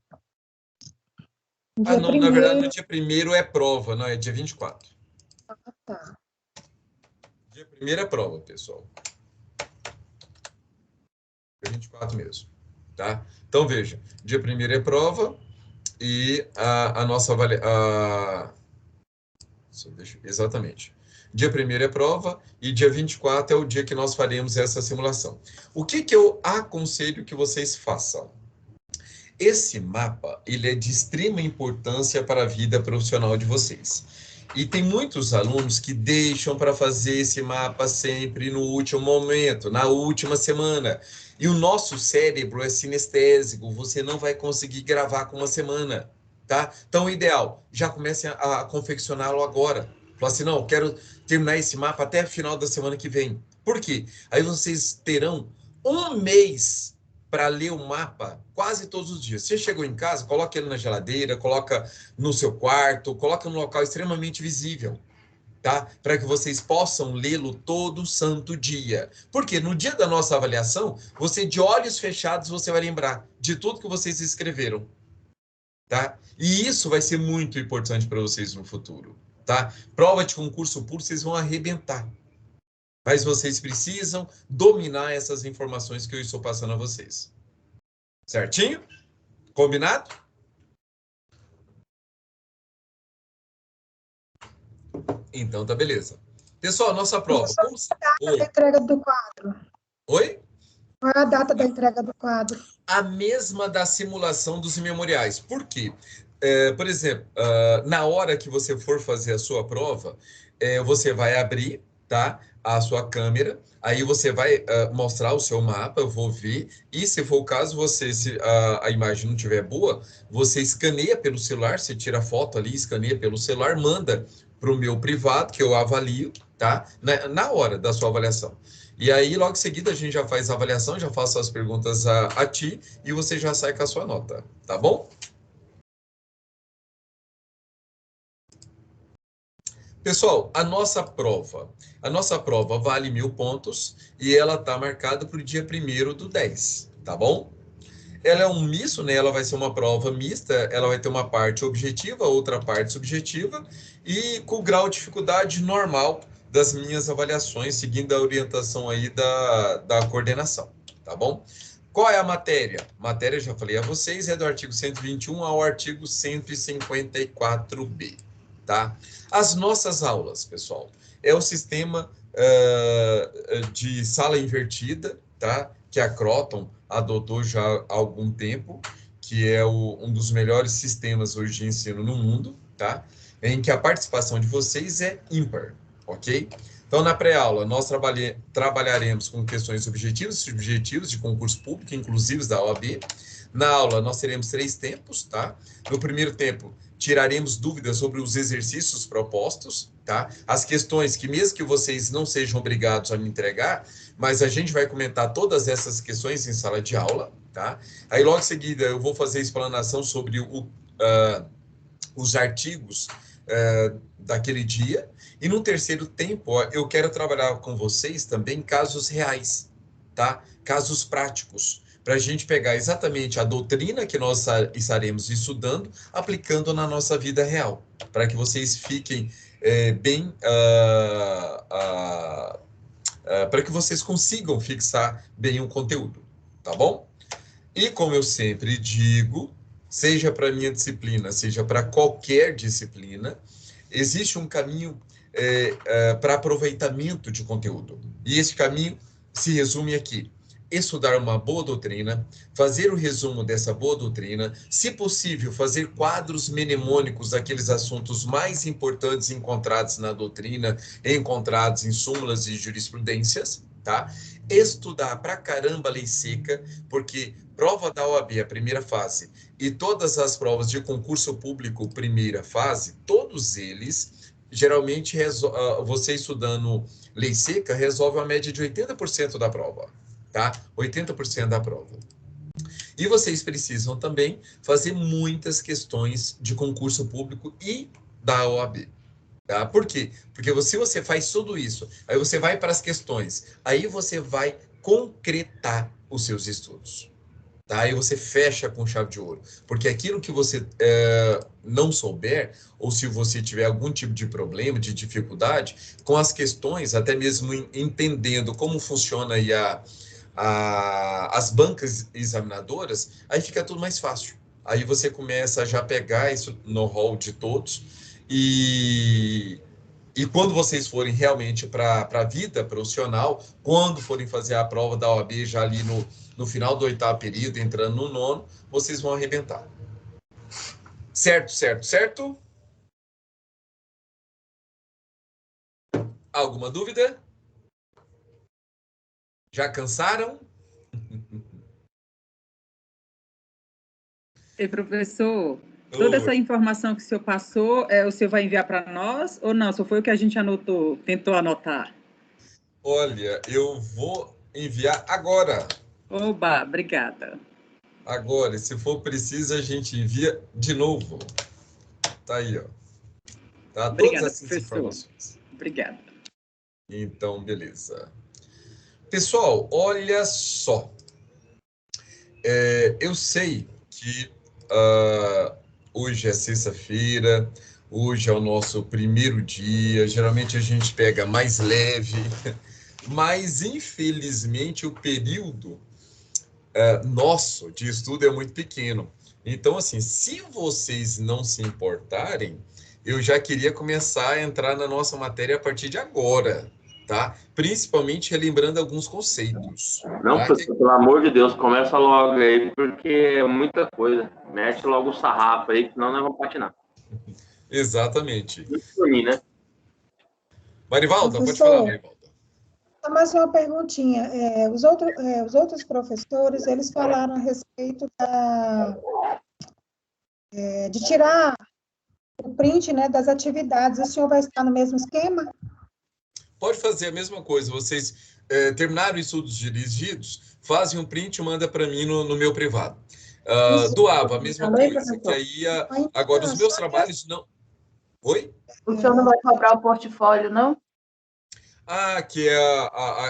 A: Não, na verdade, o dia 1º é prova, não, é dia 24.
C: Tá.
A: Dia 1º é prova, pessoal. Dia 24 mesmo, tá? Então, veja, dia 1º é prova e a nossa exatamente. Dia 1º é prova e dia 24 é o dia que nós faremos essa simulação. O que eu aconselho que vocês façam? Esse mapa, ele é de extrema importância para a vida profissional de vocês. E tem muitos alunos que deixam para fazer esse mapa sempre no último momento, na última semana. E o nosso cérebro é sinestésico, você não vai conseguir gravar com uma semana, tá? Então, o ideal, já comece a confeccioná-lo agora, Fala assim, não, eu quero terminar esse mapa até o final da semana que vem. Por quê? Aí vocês terão um mês para ler o mapa quase todos os dias. Você chegou em casa, coloca ele na geladeira, coloca no seu quarto, coloca num local extremamente visível, tá? Para que vocês possam lê-lo todo santo dia. Porque no dia da nossa avaliação, você de olhos fechados, você vai lembrar de tudo que vocês escreveram, tá? E isso vai ser muito importante para vocês no futuro, tá? Prova de concurso público, vocês vão arrebentar. Mas vocês precisam dominar essas informações que eu estou passando a vocês. Certinho? Combinado? Então tá beleza. Pessoal, nossa prova.
C: Qual é a data da entrega do quadro?
A: Oi?
C: Qual é a data da entrega do quadro?
A: A mesma da simulação dos memoriais. Por quê? Por exemplo, na hora que você for fazer a sua prova, você vai abrir, tá, a sua câmera, aí você vai mostrar o seu mapa, eu vou ver, e se for o caso, se a imagem não estiver boa, você escaneia pelo celular, você tira a foto ali, escaneia pelo celular, manda para o meu privado, que eu avalio, tá, na hora da sua avaliação. E aí, logo em seguida, a gente já faz a avaliação, já faço as perguntas a ti, e você já sai com a sua nota, tá bom? Pessoal, a nossa prova vale 1.000 pontos e ela está marcada para o dia 1º/10, tá bom? Ela é um misto, né? Ela vai ser uma prova mista, ela vai ter uma parte objetiva, outra parte subjetiva e com grau de dificuldade normal das minhas avaliações, seguindo a orientação aí da coordenação, tá bom? Qual é a matéria? Matéria, já falei a vocês, é do artigo 121 ao artigo 154B. Tá? As nossas aulas, pessoal, é o sistema de sala invertida, tá? Que a Croton adotou já há algum tempo, que é um dos melhores sistemas hoje de ensino no mundo, tá? Em que a participação de vocês é ímpar, ok? Então, na pré-aula, nós trabalharemos com questões objetivas e subjetivas de concurso público, inclusive da OAB. Na aula, nós teremos 3 tempos, tá? No primeiro tempo, tiraremos dúvidas sobre os exercícios propostos, tá? As questões que, mesmo que vocês não sejam obrigados a me entregar, mas a gente vai comentar todas essas questões em sala de aula, tá? Aí, logo em seguida, eu vou fazer a explanação sobre os artigos daquele dia. E no terceiro tempo, eu quero trabalhar com vocês também casos reais, tá? Casos práticos, para a gente pegar exatamente a doutrina que nós estaremos estudando, aplicando na nossa vida real, para que vocês fiquem bem, para que vocês consigam fixar bem o conteúdo, tá bom? E como eu sempre digo, seja para a minha disciplina, seja para qualquer disciplina, existe um caminho para aproveitamento de conteúdo. E esse caminho se resume aqui: estudar uma boa doutrina, fazer o resumo dessa boa doutrina, se possível, fazer quadros mnemônicos daqueles assuntos mais importantes encontrados na doutrina, encontrados em súmulas e jurisprudências, tá? Estudar pra caramba a lei seca, porque prova da OAB, a primeira fase, e todas as provas de concurso público, primeira fase, todos eles, geralmente, você estudando lei seca, resolve uma média de 80% da prova. Tá? 80% da prova. E vocês precisam também fazer muitas questões de concurso público e da OAB. Tá? Por quê? Porque se você faz tudo isso, aí você vai para as questões, aí você vai concretar os seus estudos. Tá? Aí você fecha com chave de ouro. Porque aquilo que você não souber, ou se você tiver algum tipo de problema, de dificuldade, com as questões, até mesmo entendendo como funciona aí as bancas examinadoras, aí fica tudo mais fácil. Aí você começa a já pegar isso no rol de todos e quando vocês forem realmente para a vida profissional, quando forem fazer a prova da OAB já ali no final do 8º período, entrando no 9º, vocês vão arrebentar. Certo, certo, certo? Alguma dúvida? Já cansaram?
H: Ei, professor, Toda essa informação que o senhor passou, o senhor vai enviar para nós ou não? Só foi o que a gente anotou, tentou anotar?
A: Olha, eu vou enviar agora.
H: Oba, obrigada.
A: Agora, se for preciso, a gente envia de novo. Tá aí, ó. Tá?
H: Obrigada,
A: Todas essas
H: professor.
A: informações.
H: Obrigada.
A: Então, beleza. Pessoal, olha só. Eu sei que hoje é sexta-feira, hoje é o nosso primeiro dia. Geralmente a gente pega mais leve, mas infelizmente o período nosso de estudo é muito pequeno. Então, assim, se vocês não se importarem, eu já queria começar a entrar na nossa matéria a partir de agora, tá? Principalmente relembrando alguns conceitos.
D: Não,
A: tá?
D: professor, pelo amor de Deus, começa logo aí, porque é muita coisa. Mete logo o sarrafo aí, senão nós vamos patinar.
A: Exatamente.
D: Muito por mim, né?
A: Marivalda, pode
C: Professor,
A: falar, Marivalda.
C: mais uma perguntinha. Os outros professores, eles falaram a respeito de tirar o print, né, das atividades. O senhor vai estar no mesmo esquema?
A: Pode fazer a mesma coisa. Vocês terminaram estudos dirigidos, fazem um print e manda para mim no meu privado. Do AVA, a mesma coisa. Que aí, agora, os meus trabalhos não... Oi?
E: O senhor não vai cobrar o portfólio, não?
A: Que é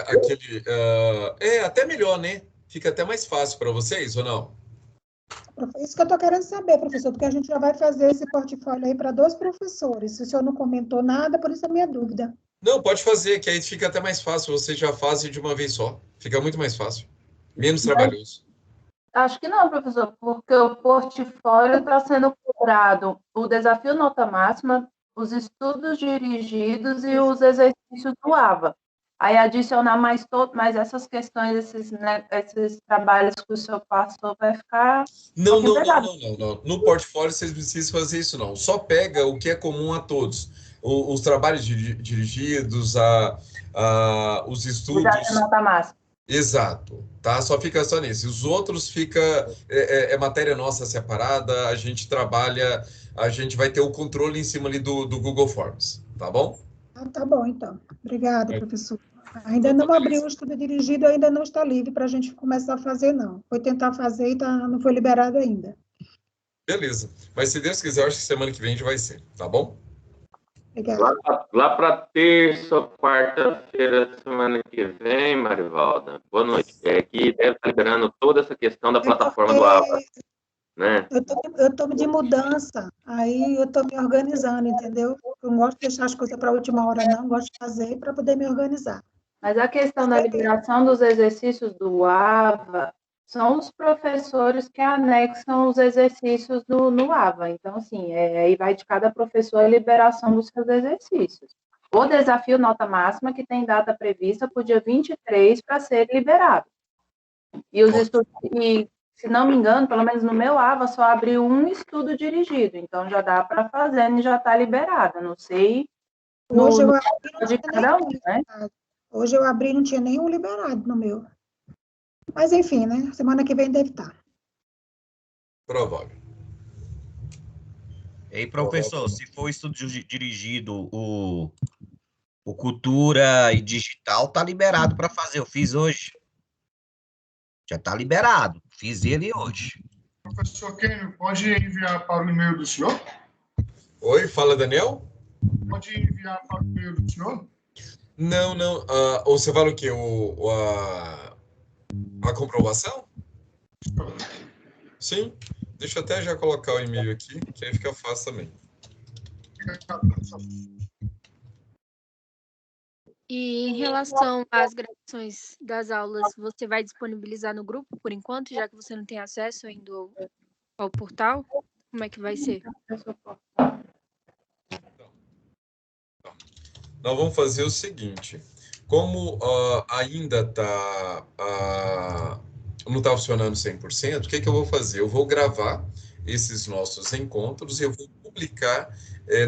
A: aquele... até melhor, né? Fica até mais fácil para vocês, ou não?
C: Isso que eu estou querendo saber, professor, porque a gente já vai fazer esse portfólio aí para 2 professores. Se o senhor não comentou nada, por isso a minha dúvida.
A: Não, pode fazer, que aí fica até mais fácil. Vocês já fazem de uma vez só. Fica muito mais fácil. Menos trabalhoso.
E: Acho que não, professor, porque o portfólio está sendo cobrado o desafio nota máxima, os estudos dirigidos e os exercícios do AVA. Aí adicionar mais essas questões, esses trabalhos que o senhor passou, vai ficar...
A: Não. No portfólio vocês precisam fazer isso, não. Só pega o que é comum a todos. Os trabalhos dirigidos, os estudos...
E: Desafio nota máxima.
A: Exato, tá? Só fica só nesse. Os outros fica matéria nossa separada, a gente trabalha, a gente vai ter o controle em cima ali do Google Forms, tá bom?
C: Tá bom, então. Obrigada, professor. Ainda não abriu o estudo dirigido, ainda não está livre para a gente começar a fazer, não. Foi tentar fazer e não foi liberado ainda.
A: Beleza. Mas se Deus quiser, eu acho que semana que vem já vai ser, tá bom?
D: Lá para terça ou quarta-feira, semana que vem, Marivalda. Boa noite. Aqui deve estar liberando toda essa questão da plataforma do AVA. Né?
C: Eu estou de mudança, aí eu estou me organizando, entendeu? Eu não gosto de deixar as coisas para a última hora, não. Gosto de fazer para poder me organizar.
E: Mas a questão da liberação dos exercícios do AVA são os professores que anexam os exercícios no AVA. Então, assim, aí vai de cada professor a liberação dos seus exercícios. O desafio nota máxima, que tem data prevista para o dia 23 para ser liberado. E os estudos, se não me engano, pelo menos no meu AVA, só abriu um estudo dirigido. Então, já dá para fazer e já está liberado. Não sei
C: Hoje eu abri,
E: de cada um, né?
C: Hoje eu abri e não tinha nenhum liberado no meu. Mas, enfim, né? Semana que vem deve estar.
A: Provável.
G: Ei, professor, se for estudo dirigido, o Cultura e Digital tá liberado para fazer. Eu fiz hoje. Já está liberado. Fiz ele hoje.
I: Professor Kenio, pode enviar para o e-mail do senhor?
A: Oi, fala, Daniel?
I: Pode enviar para o e-mail do senhor?
A: Não. Você fala o quê? A comprovação? Sim. Deixa eu até já colocar o e-mail aqui, que aí fica fácil também.
F: E em relação às gravações das aulas, você vai disponibilizar no grupo por enquanto, já que você não tem acesso ainda ao portal? Como é que vai ser?
A: Nós vamos fazer o seguinte, como ainda não está funcionando 100%, o que eu vou fazer? Eu vou gravar esses nossos encontros e eu vou publicar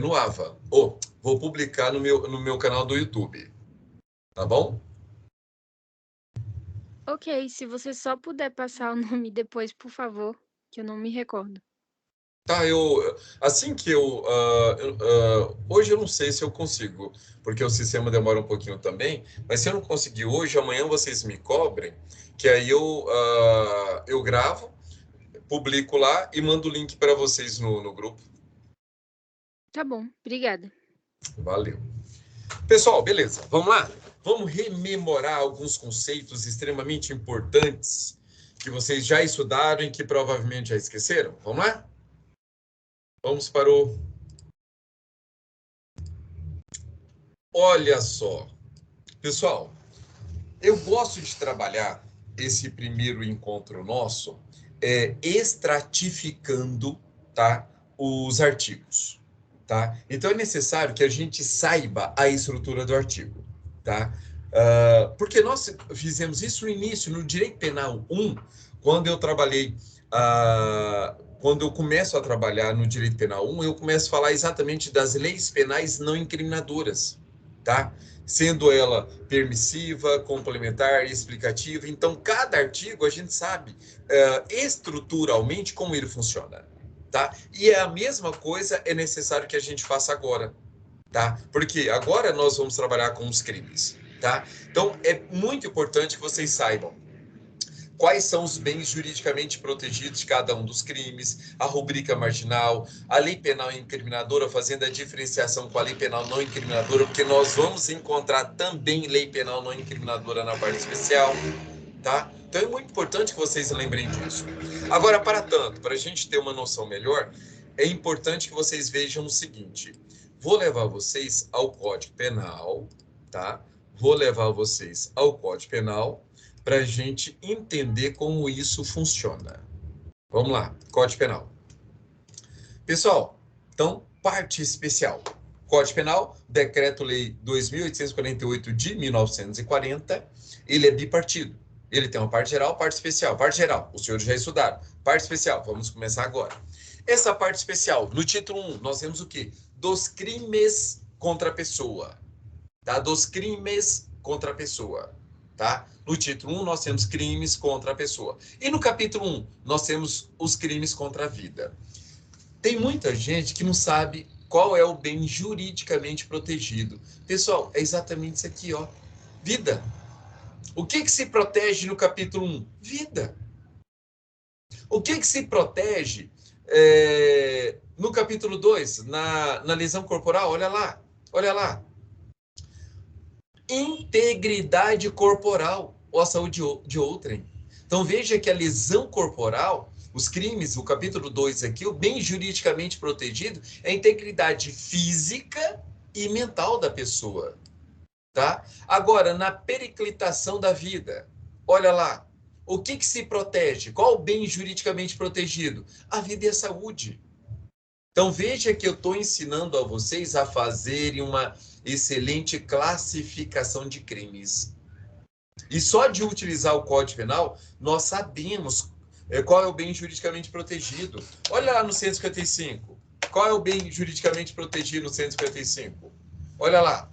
A: no AVA, vou publicar no meu canal do YouTube, tá bom?
F: Ok, se você só puder passar o nome depois, por favor, que eu não me recordo.
A: Tá, assim que hoje eu não sei se eu consigo, porque o sistema demora um pouquinho também, mas se eu não conseguir hoje, amanhã vocês me cobrem, que aí eu gravo, publico lá e mando o link para vocês no grupo.
F: Tá bom, obrigada.
A: Valeu. Pessoal, beleza, vamos lá? Vamos rememorar alguns conceitos extremamente importantes que vocês já estudaram e que provavelmente já esqueceram? Vamos lá? Vamos para o... Olha só. Pessoal, eu gosto de trabalhar esse primeiro encontro nosso estratificando, tá, os artigos. Tá? Então, é necessário que a gente saiba a estrutura do artigo. Tá? Porque nós fizemos isso no início, no Direito Penal 1, quando eu trabalhei... quando eu começo a trabalhar no Direito Penal 1, eu começo a falar exatamente das leis penais não incriminadoras, tá? Sendo ela permissiva, complementar, explicativa. Então, cada artigo a gente sabe estruturalmente como ele funciona, tá? E a mesma coisa é necessário que a gente faça agora, tá? Porque agora nós vamos trabalhar com os crimes, tá? Então, é muito importante que vocês saibam quais são os bens juridicamente protegidos de cada um dos crimes, a rubrica marginal, a lei penal incriminadora, fazendo a diferenciação com a lei penal não incriminadora, porque nós vamos encontrar também lei penal não incriminadora na parte especial, tá? Então é muito importante que vocês lembrem disso. Agora, para tanto, para a gente ter uma noção melhor, é importante que vocês vejam o seguinte: vou levar vocês ao Código Penal, tá? Vou levar vocês ao Código Penal, para a gente entender como isso funciona. Vamos lá, Código Penal. Pessoal, então, parte especial. Código Penal, Decreto-Lei 2.848 de 1940, ele é bipartido. Ele tem uma parte geral, parte especial. Parte geral, os senhores já estudaram. Parte especial, vamos começar agora. Essa parte especial, no título 1, nós temos o quê? Dos crimes contra a pessoa. Tá? Dos crimes contra a pessoa. Tá? No título 1, nós temos crimes contra a pessoa. E no capítulo 1, nós temos os crimes contra a vida. Tem muita gente que não sabe qual é o bem juridicamente protegido. Pessoal, é exatamente isso aqui, ó. Vida. O que se protege no capítulo 1? Vida. O que se protege no capítulo 2, na lesão corporal? Olha lá, olha lá. Integridade corporal ou a saúde de outrem. Então veja que a lesão corporal, os crimes, o capítulo 2 aqui, o bem juridicamente protegido é a integridade física e mental da pessoa, tá? Agora, na periclitação da vida, olha lá, o que se protege? Qual o bem juridicamente protegido? A vida e a saúde. Então veja que eu estou ensinando a vocês a fazerem uma excelente classificação de crimes. E só de utilizar o Código Penal, nós sabemos qual é o bem juridicamente protegido. Olha lá no 155. Qual é o bem juridicamente protegido no 155? Olha lá.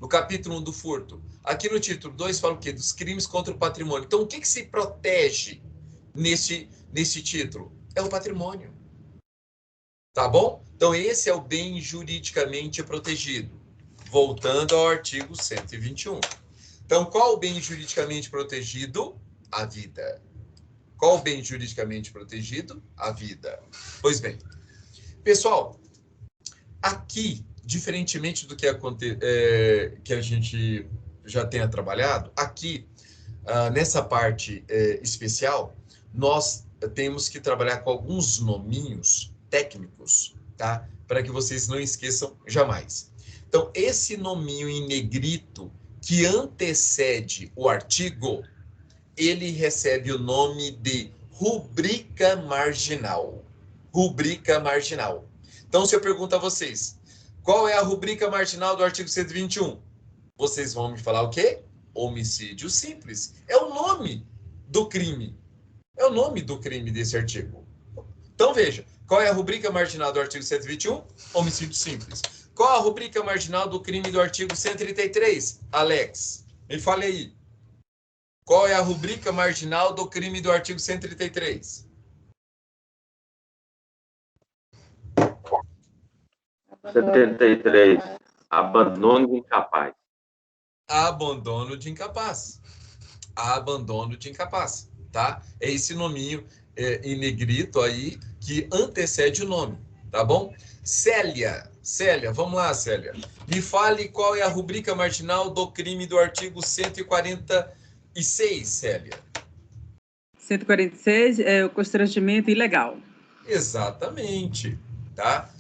A: No capítulo 1 do furto. Aqui no título 2 fala o quê? Dos crimes contra o patrimônio. Então, o que se protege nesse título? É o patrimônio. Tá bom? Então, esse é o bem juridicamente protegido. Voltando ao artigo 121. Então, qual o bem juridicamente protegido? A vida. Qual o bem juridicamente protegido? A vida. Pois bem, pessoal, aqui, diferentemente do que a gente já tenha trabalhado, aqui, nessa parte especial, nós temos que trabalhar com alguns nominhos técnicos, tá? Para que vocês não esqueçam jamais. Então, esse nominho em negrito que antecede o artigo, ele recebe o nome de rubrica marginal. Rubrica marginal. Então, se eu pergunto a vocês, qual é a rubrica marginal do artigo 121? Vocês vão me falar o quê? Homicídio simples. É o nome do crime. É o nome do crime desse artigo. Então, veja, qual é a rubrica marginal do artigo 121? Homicídio simples. Qual a rubrica marginal do crime do artigo 133? Alex, me fale aí. Qual é a rubrica marginal do crime do artigo 133?
D: 73. Abandono de incapaz.
A: Abandono de incapaz. Abandono de incapaz, tá? É esse nominho em negrito aí que antecede o nome, tá bom? Célia, vamos lá, Célia. Me fale qual é a rubrica marginal do crime do artigo 146, Célia.
H: 146 é o constrangimento ilegal.
A: Exatamente, tá?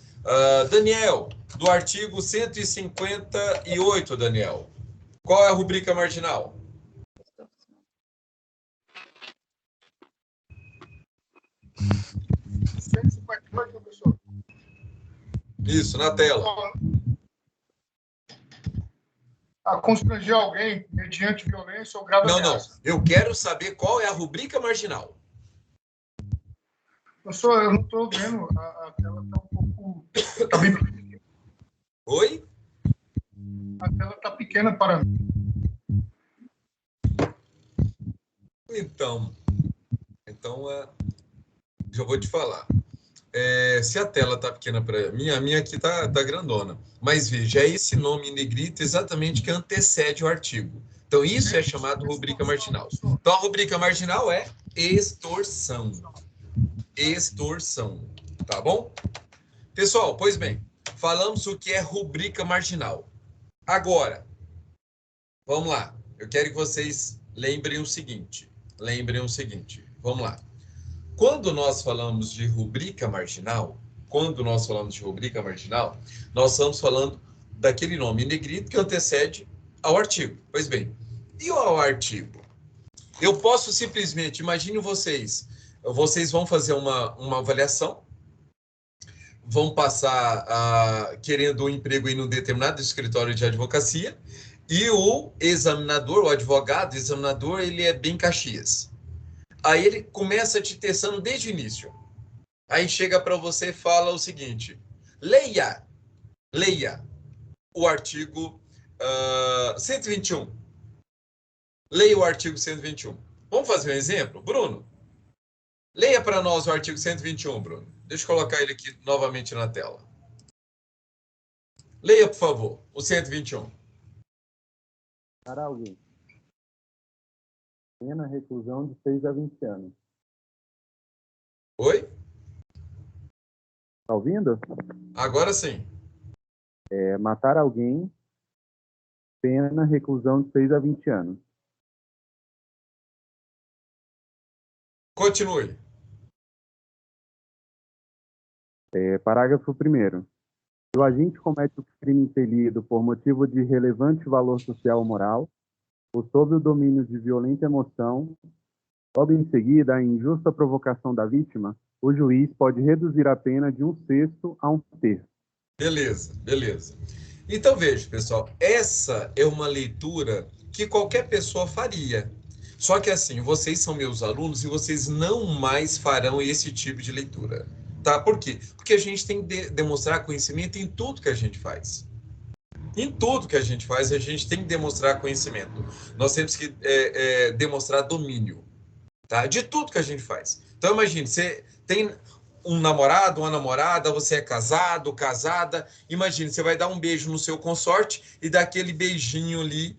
A: Daniel, do artigo 158, Daniel. Qual é a rubrica marginal?
I: Professor.
A: Isso, na tela.
I: A constranger alguém mediante violência ou grave ameaça.
A: Não. Eu quero saber qual é a rubrica marginal.
I: Professor, eu não estou vendo. A tela está um pouco... Está bem pequena.
A: Oi?
I: A tela está pequena para mim.
A: Então já vou te falar. Se a tela está pequena para mim, a minha aqui tá grandona. Mas veja, é esse nome em negrito exatamente que antecede o artigo. Então, isso é chamado rubrica marginal. Então, a rubrica marginal é extorsão. Extorsão. Tá bom? Pessoal, pois bem, falamos o que é rubrica marginal. Agora, vamos lá. Eu quero que vocês lembrem o seguinte. Vamos lá. Quando nós falamos de rubrica marginal, nós estamos falando daquele nome em negrito que antecede ao artigo. Pois bem, e ao artigo? Eu posso simplesmente, imagine vocês vão fazer uma avaliação, vão passar querendo um emprego em um determinado escritório de advocacia, e o advogado, ele é bem Caxias. Aí ele começa te testando desde o início. Aí chega para você e fala o seguinte: leia o artigo 121. Leia o artigo 121. Vamos fazer um exemplo? Bruno, leia para nós o artigo 121, Bruno. Deixa eu colocar ele aqui novamente na tela. Leia, por favor, o 121.
J: Para alguém. Pena reclusão de 6 a 20 anos.
A: Oi?
J: Tá ouvindo?
A: Agora sim.
J: Matar alguém, pena reclusão de 6 a 20 anos.
A: Continue.
J: Parágrafo 1º. Se o agente comete o crime impelido por motivo de relevante valor social ou moral, ou sob o domínio de violenta emoção, logo em seguida a injusta provocação da vítima, o juiz pode reduzir a pena de 1/6 a 1/3.
A: Beleza. Então, veja, pessoal, essa é uma leitura que qualquer pessoa faria. Só que, assim, vocês são meus alunos e vocês não mais farão esse tipo de leitura. Tá? Por quê? Porque a gente tem que demonstrar conhecimento em tudo que a gente faz. Em tudo que a gente faz, a gente tem que demonstrar conhecimento. Nós temos que demonstrar domínio, tá? De tudo que a gente faz. Então, imagine, você tem um namorado, uma namorada, você é casado, casada. Imagine, você vai dar um beijo no seu consorte e dá aquele beijinho ali,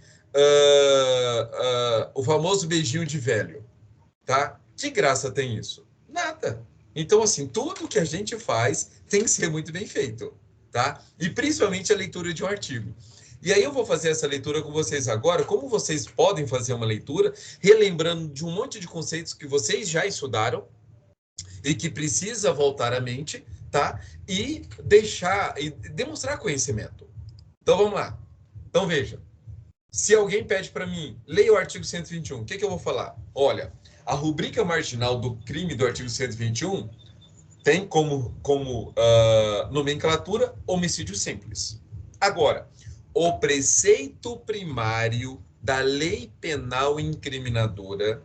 A: o famoso beijinho de velho, tá? Que graça tem isso? Nada. Então, assim, tudo que a gente faz tem que ser muito bem feito. Tá? E principalmente a leitura de um artigo. E aí eu vou fazer essa leitura com vocês agora, como vocês podem fazer uma leitura, relembrando de um monte de conceitos que vocês já estudaram e que precisa voltar à mente, tá? E demonstrar conhecimento. Então vamos lá. Então veja, se alguém pede para mim, leia o artigo 121, o que eu vou falar? Olha, a rubrica marginal do crime do artigo 121 tem como nomenclatura homicídio simples. Agora, o preceito primário da lei penal incriminadora,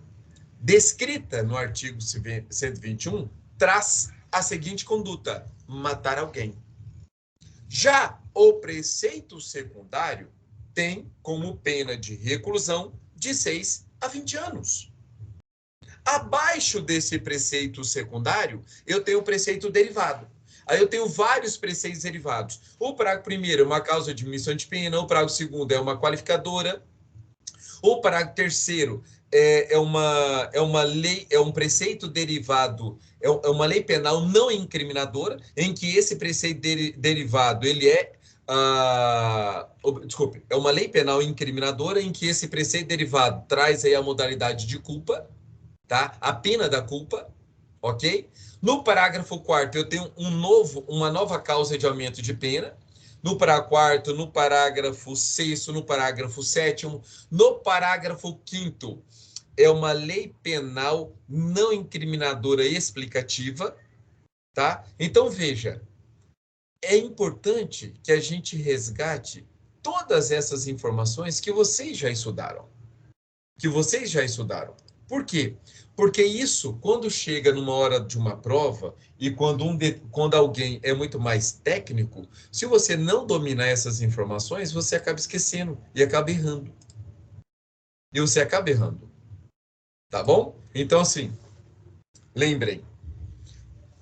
A: descrita no artigo 121, traz a seguinte conduta: matar alguém. Já o preceito secundário tem como pena de reclusão de 6 a 20 anos. Abaixo desse preceito secundário, eu tenho o preceito derivado. Aí eu tenho vários preceitos derivados. O parágrafo primeiro é uma causa de diminuição de pena, o parágrafo segundo é uma qualificadora, o parágrafo terceiro é um preceito derivado, é uma lei penal não incriminadora, em que esse preceito derivado, ele é é uma lei penal incriminadora em que esse preceito derivado traz aí a modalidade de culpa, tá? A pena da culpa, ok? No parágrafo 4º, eu tenho uma nova causa de aumento de pena. No parágrafo 4º, no parágrafo 6º, no parágrafo 7º, no parágrafo 5º, é uma lei penal não incriminadora explicativa, tá? Então, veja, é importante que a gente resgate todas essas informações que vocês já estudaram. Por quê? Porque isso, quando chega numa hora de uma prova, e quando alguém é muito mais técnico, se você não dominar essas informações, você acaba esquecendo e acaba errando. Tá bom? Então, assim, lembrem,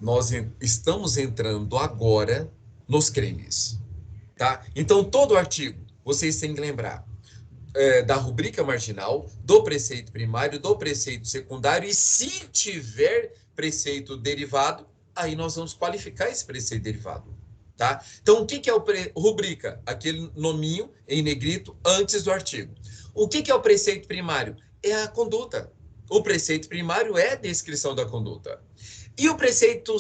A: nós estamos entrando agora nos crimes, tá? Então, todo artigo, vocês têm que lembrar da rubrica marginal, do preceito primário, do preceito secundário, e se tiver preceito derivado, aí nós vamos qualificar esse preceito derivado, tá? Então, o que é o rubrica? Aquele nominho em negrito antes do artigo. O que é o preceito primário? É a conduta. O preceito primário é a descrição da conduta. E o preceito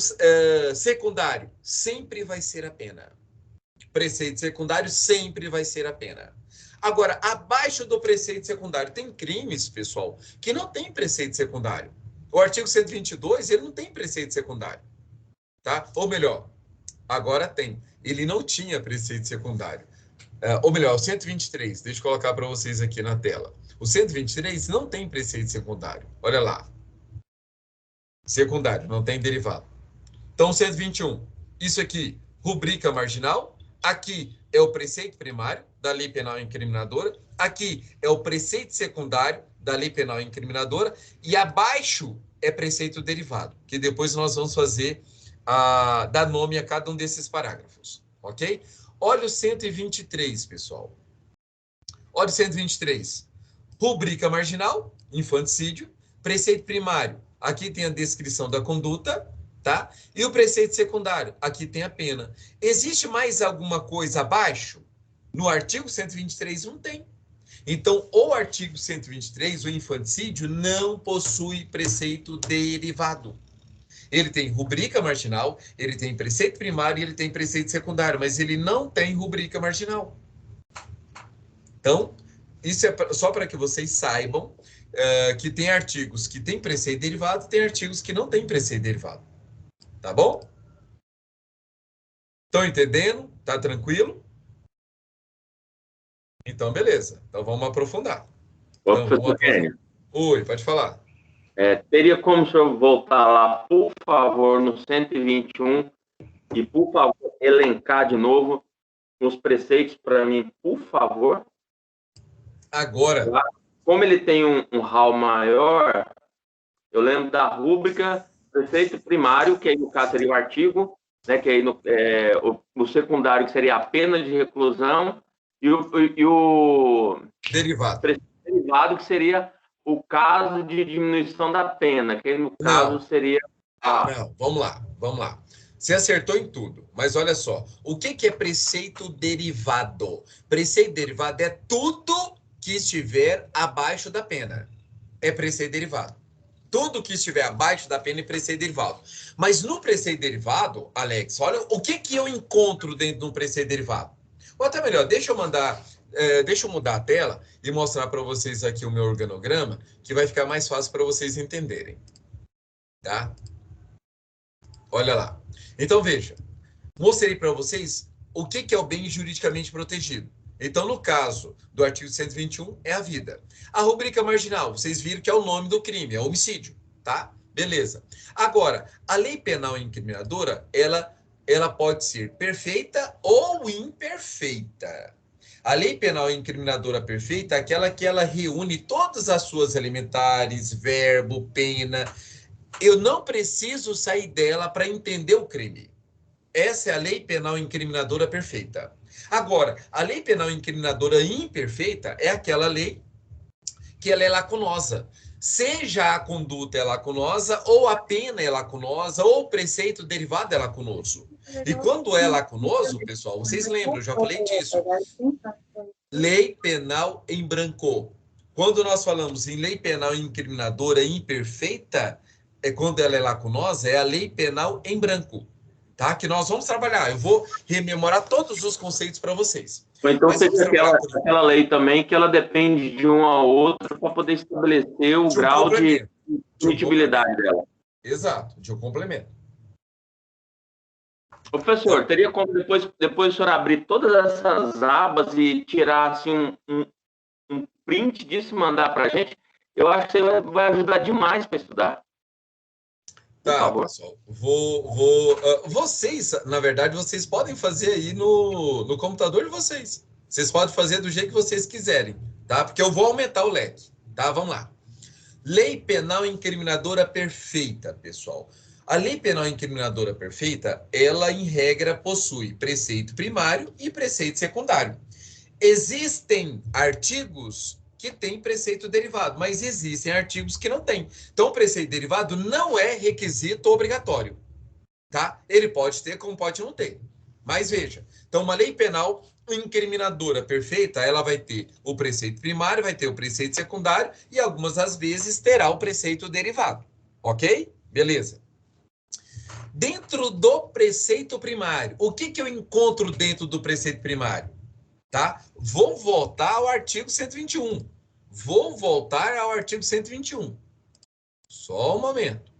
A: secundário sempre vai ser a pena. Preceito secundário sempre vai ser a pena. Agora, abaixo do preceito secundário, tem crimes, pessoal, que não tem preceito secundário. O artigo 122, ele não tem preceito secundário, tá? Ou melhor, agora tem. Ele não tinha preceito secundário. Ou melhor, o 123, deixa eu colocar para vocês aqui na tela. O 123 não tem preceito secundário. Olha lá. Secundário, não tem derivado. Então, 121, isso aqui, rubrica marginal. Aqui é o preceito primário da lei penal incriminadora. Aqui é o preceito secundário da lei penal incriminadora. E abaixo é preceito derivado, que depois nós vamos fazer, dar nome a cada um desses parágrafos. Ok? Olha o 123, pessoal. Olha o 123. Rubrica marginal, infanticídio. Preceito primário, aqui tem a descrição da conduta, tá? E o preceito secundário, aqui tem a pena. Existe mais alguma coisa abaixo? No artigo 123 não tem. Então, o artigo 123, o infanticídio, não possui preceito derivado. Ele tem rubrica marginal, ele tem preceito primário e ele tem preceito secundário, mas ele não tem rubrica marginal. Então, isso é só para que vocês saibam que tem artigos que têm preceito derivado e tem artigos que não têm preceito derivado. Tá bom? Estão entendendo? Tá tranquilo? Então, beleza. Então, vamos aprofundar. Oi, pode falar.
D: Teria como o senhor voltar lá, por favor, no 121 e, por favor, elencar de novo os preceitos para mim, por favor?
A: Agora.
D: Como ele tem um RAL maior, eu lembro da rúbrica preceito primário, que aí no caso seria o artigo, né, que aí o secundário, que seria a pena de reclusão, e o
A: derivado.
D: Preceito derivado, que seria o caso de diminuição da pena, que aí no caso seria...
A: Não, vamos lá. Você acertou em tudo, mas olha só, o que é preceito derivado? Preceito derivado é tudo que estiver abaixo da pena. É preceito derivado. Tudo que estiver abaixo da pena é preceito derivado. Mas no preceito derivado, Alex, olha o que eu encontro dentro de um preceito derivado. Ou até melhor, deixa eu mudar a tela e mostrar para vocês aqui o meu organograma, que vai ficar mais fácil para vocês entenderem. Tá? Olha lá. Então, veja. Mostrei para vocês o que é o bem juridicamente protegido. Então, no caso do artigo 121, é a vida. A rubrica marginal, vocês viram que é o nome do crime, é homicídio, tá? Beleza. Agora, a lei penal incriminadora, ela pode ser perfeita ou imperfeita. A lei penal incriminadora perfeita é aquela que ela reúne todas as suas elementares, verbo, pena. Eu não preciso sair dela para entender o crime. Essa é a lei penal incriminadora perfeita. Agora, a lei penal incriminadora imperfeita é aquela lei que ela é lacunosa. Seja a conduta é lacunosa, ou a pena é lacunosa, ou o preceito derivado é lacunoso. E quando é lacunoso, pessoal, vocês lembram, eu já falei disso. Lei penal em branco. Quando nós falamos em lei penal incriminadora imperfeita, é quando ela é lacunosa, é a lei penal em branco. Tá? Que nós vamos trabalhar. Eu vou rememorar todos os conceitos para vocês.
D: Ou então seja aquela lei também que ela depende de um ao outro para poder estabelecer o grau de admitibilidade dela.
A: Exato, de um complemento.
D: Professor, teria como depois o senhor abrir todas essas abas e tirar assim, um print disso e mandar para a gente? Eu acho que você vai ajudar demais para estudar.
A: Tá, pessoal. Vocês, na verdade, vocês podem fazer aí no computador de vocês. Vocês podem fazer do jeito que vocês quiserem, tá? Porque eu vou aumentar o leque, tá? Vamos lá. Lei penal incriminadora perfeita, pessoal. A lei penal incriminadora perfeita, ela, em regra, possui preceito primário e preceito secundário. Existem artigos que tem preceito derivado, mas existem artigos que não tem. Então, o preceito derivado não é requisito obrigatório, tá? Ele pode ter, como pode não ter. Mas veja, então uma lei penal incriminadora perfeita, ela vai ter o preceito primário, vai ter o preceito secundário e algumas das vezes terá o preceito derivado, ok? Beleza. Dentro do preceito primário, o que eu encontro dentro do preceito primário? Tá? Vou voltar ao artigo 121. Vou voltar ao artigo 121. Só um momento.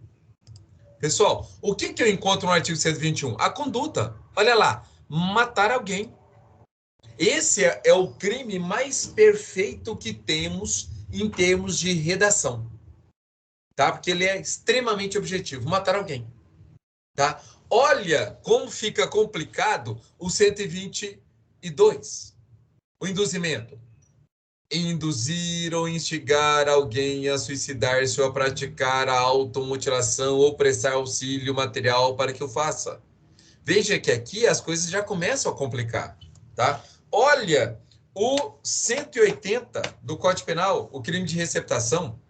A: Pessoal, o que eu encontro no artigo 121? A conduta. Olha lá, matar alguém. Esse é o crime mais perfeito que temos em termos de redação. Tá? Porque ele é extremamente objetivo. Matar alguém. Tá? Olha como fica complicado o 122. O induzimento. Induzir ou instigar alguém a suicidar-se ou a praticar a automutilação ou prestar auxílio material para que o faça. Veja que aqui as coisas já começam a complicar, tá? Olha o 180 do Código Penal, o crime de receptação.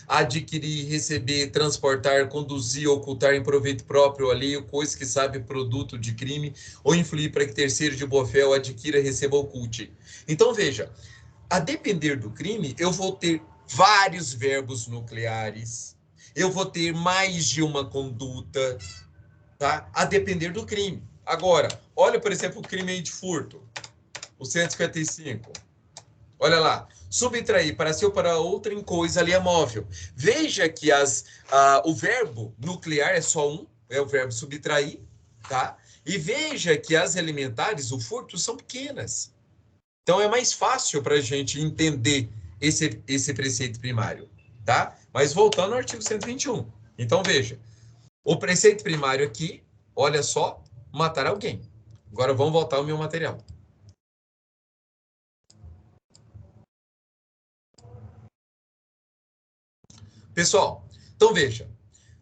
A: Adquirir, receber, transportar, conduzir, ocultar em proveito próprio ou alheio, coisa que sabe produto de crime, ou influir para que terceiro de boa-fé o adquira, receba ou oculte. Então, veja, a depender do crime, eu vou ter vários verbos nucleares, eu vou ter mais de uma conduta, tá? A depender do crime. Agora, olha, por exemplo, o crime de furto, o 155. Olha lá. Subtrair para si ou para outra em coisa alheia móvel. Veja que o verbo nuclear é só um, é o verbo subtrair, tá? E veja que as elementares, o furto, são pequenas. Então, é mais fácil para a gente entender esse preceito primário, tá? Mas voltando ao artigo 121. Então, veja, o preceito primário aqui, olha só, matar alguém. Agora, vamos voltar ao meu material. Pessoal, então veja,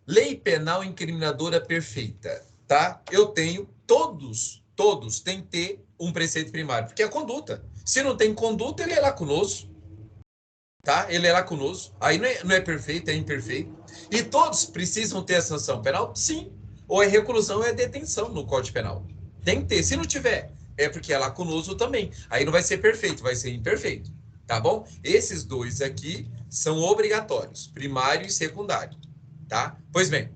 A: lei penal incriminadora perfeita, tá? Eu tenho, todos têm que ter um preceito primário, porque é a conduta. Se não tem conduta, ele é lacunoso, tá? Ele é lacunoso, aí não é perfeito, é imperfeito. E todos precisam ter a sanção penal? Sim. Ou é reclusão ou é detenção no Código Penal. Tem que ter. Se não tiver, é porque é lacunoso também. Aí não vai ser perfeito, vai ser imperfeito. Tá bom? Esses dois aqui são obrigatórios, primário e secundário, tá? Pois bem,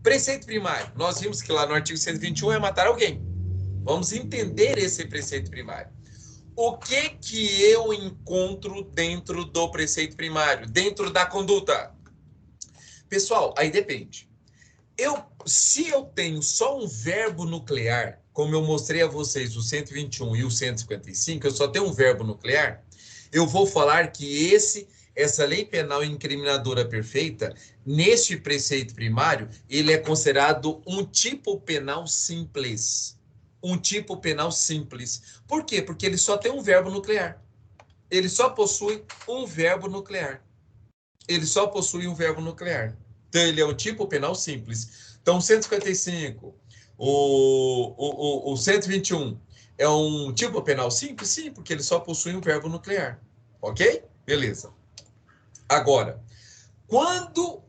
A: preceito primário, nós vimos que lá no artigo 121 é matar alguém. Vamos entender esse preceito primário. O que eu encontro dentro do preceito primário, dentro da conduta? Pessoal, aí depende. Se eu tenho só um verbo nuclear, como eu mostrei a vocês o 121 e o 155, eu só tenho um verbo nuclear, eu vou falar que essa lei penal incriminadora perfeita, neste preceito primário, ele é considerado um tipo penal simples. Um tipo penal simples. Por quê? Porque ele só tem um verbo nuclear. Ele só possui um verbo nuclear. Ele só possui um verbo nuclear. Então, ele é um tipo penal simples. Então, 155, O 121 é um tipo penal simples? Sim, porque ele só possui um verbo nuclear. Ok? Beleza. Agora, quando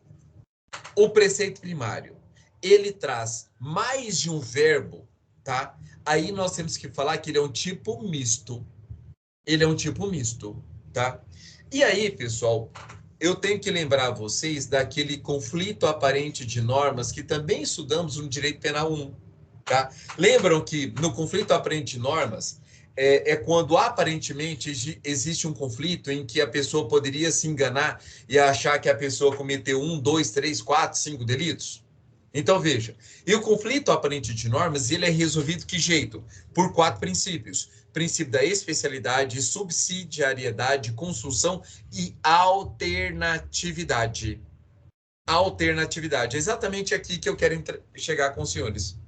A: o preceito primário ele traz mais de um verbo, tá? Aí nós temos que falar que ele é um tipo misto. Ele é um tipo misto, tá? E aí, pessoal, eu tenho que lembrar vocês daquele conflito aparente de normas que também estudamos no Direito Penal 1, tá? Lembram que no conflito aparente de normas é quando aparentemente existe um conflito em que a pessoa poderia se enganar e achar que a pessoa cometeu 1, 2, 3, 4, 5 delitos? Então, veja, e o conflito aparente de normas, ele é resolvido que jeito? Por 4 princípios. Princípio da especialidade, subsidiariedade, construção e alternatividade. Alternatividade. É exatamente aqui que eu quero chegar com os senhores.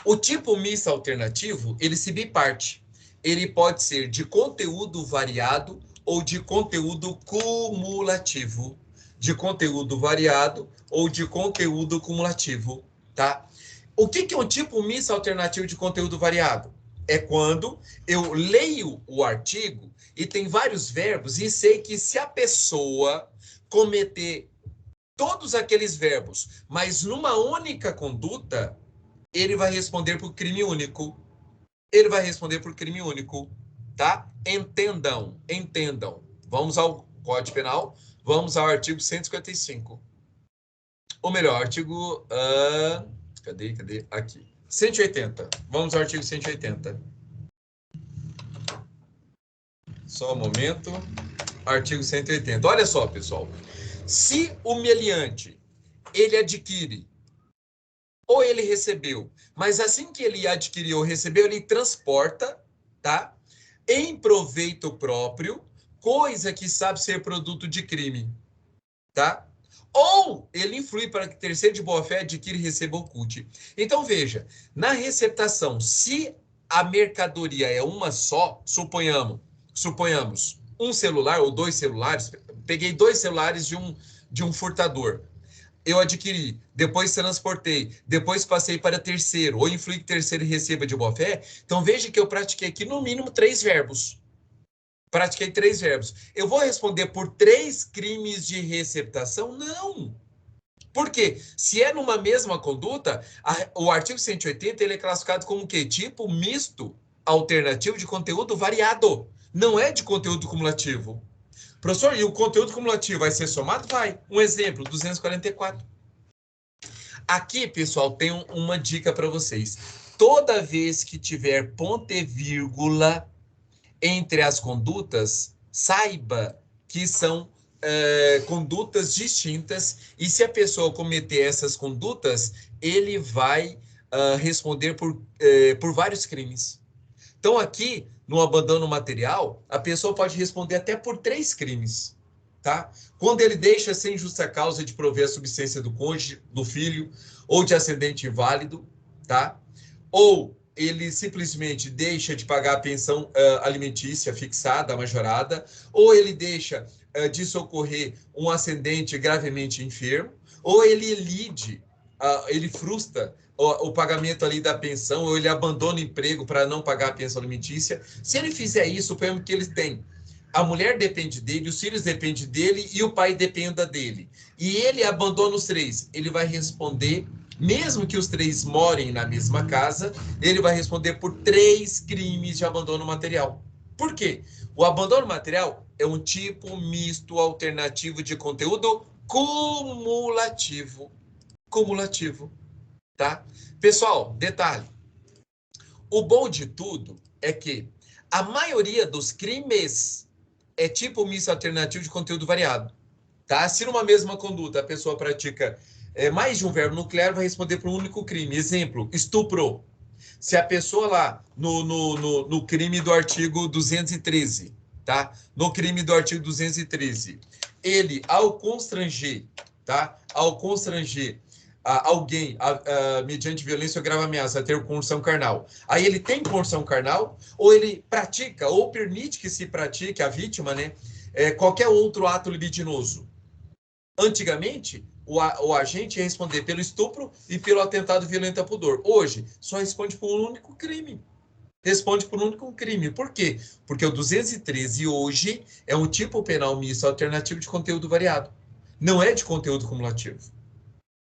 A: O tipo misto alternativo, ele se biparte. Ele pode ser de conteúdo variado ou de conteúdo cumulativo. De conteúdo variado ou de conteúdo cumulativo, tá? O que é um tipo misto alternativo de conteúdo variado? É quando eu leio o artigo e tem vários verbos e sei que se a pessoa cometer todos aqueles verbos, mas numa única conduta, ele vai responder por crime único. Ele vai responder por crime único, tá? Entendam. Vamos ao Código Penal, vamos ao artigo 155. Ou melhor, artigo... Cadê? Aqui. 180. Vamos ao artigo 180. Só um momento. Artigo 180. Olha só, pessoal. Se o meliante, ele adquire, ou ele recebeu, mas assim que ele adquiriu ou recebeu, ele transporta, tá? Em proveito próprio, coisa que sabe ser produto de crime, tá? Ou ele influi para que terceiro de boa-fé adquire, receba ou oculte. Então, veja, na receptação, se a mercadoria é uma só, suponhamos um celular ou 2 celulares, peguei 2 celulares de um furtador, eu adquiri, depois transportei, depois passei para terceiro, ou influi que terceiro receba de boa-fé, então veja que eu pratiquei aqui no mínimo 3 verbos. Pratiquei 3 verbos. Eu vou responder por 3 crimes de receptação? Não. Por quê? Se é numa mesma conduta, o artigo 180 ele é classificado como o quê? Tipo misto alternativo de conteúdo variado. Não é de conteúdo cumulativo. Professor, e o conteúdo cumulativo vai ser somado? Vai. Um exemplo, 244. Aqui, pessoal, tem uma dica para vocês. Toda vez que tiver ponto e vírgula entre as condutas, saiba que são condutas distintas e se a pessoa cometer essas condutas, ele vai responder por vários crimes. Então, aqui, no abandono material, a pessoa pode responder até por 3 crimes, tá? Quando ele deixa sem justa causa de prover a subsistência do cônjuge, do filho ou de ascendente inválido, tá? Ou ele simplesmente deixa de pagar a pensão alimentícia fixada, majorada, ou ele deixa de socorrer um ascendente gravemente enfermo, ou ele elide, ele frustra o pagamento ali da pensão, ou ele abandona o emprego para não pagar a pensão alimentícia. Se ele fizer isso, suponhamos que ele tem a mulher depende dele, os filhos dependem dele e o pai dependa dele. E ele abandona os 3. Ele vai responder, mesmo que os 3 morem na mesma casa, ele vai responder por 3 crimes de abandono material. Por quê? O abandono material é um tipo misto alternativo de conteúdo cumulativo. Cumulativo, tá? Pessoal, detalhe. O bom de tudo é que a maioria dos crimes é tipo misto alternativo de conteúdo variado, tá? Se numa mesma conduta a pessoa pratica mais de um verbo nuclear, vai responder por um único crime. Exemplo, estupro. Se a pessoa lá, no crime do artigo 213, tá? No crime do artigo 213, ele, ao constranger, tá? Ao constranger alguém, mediante violência ou grave ameaça, a ter conjunção carnal. Aí ele tem conjunção carnal, ou ele pratica, ou permite que se pratique, a vítima, né? Qualquer outro ato libidinoso. Antigamente, o agente ia responder pelo estupro e pelo atentado violento a pudor. Hoje, só responde por um único crime. Responde por um único crime. Por quê? Porque o 213 hoje é um tipo penal misto alternativo de conteúdo variado. Não é de conteúdo cumulativo.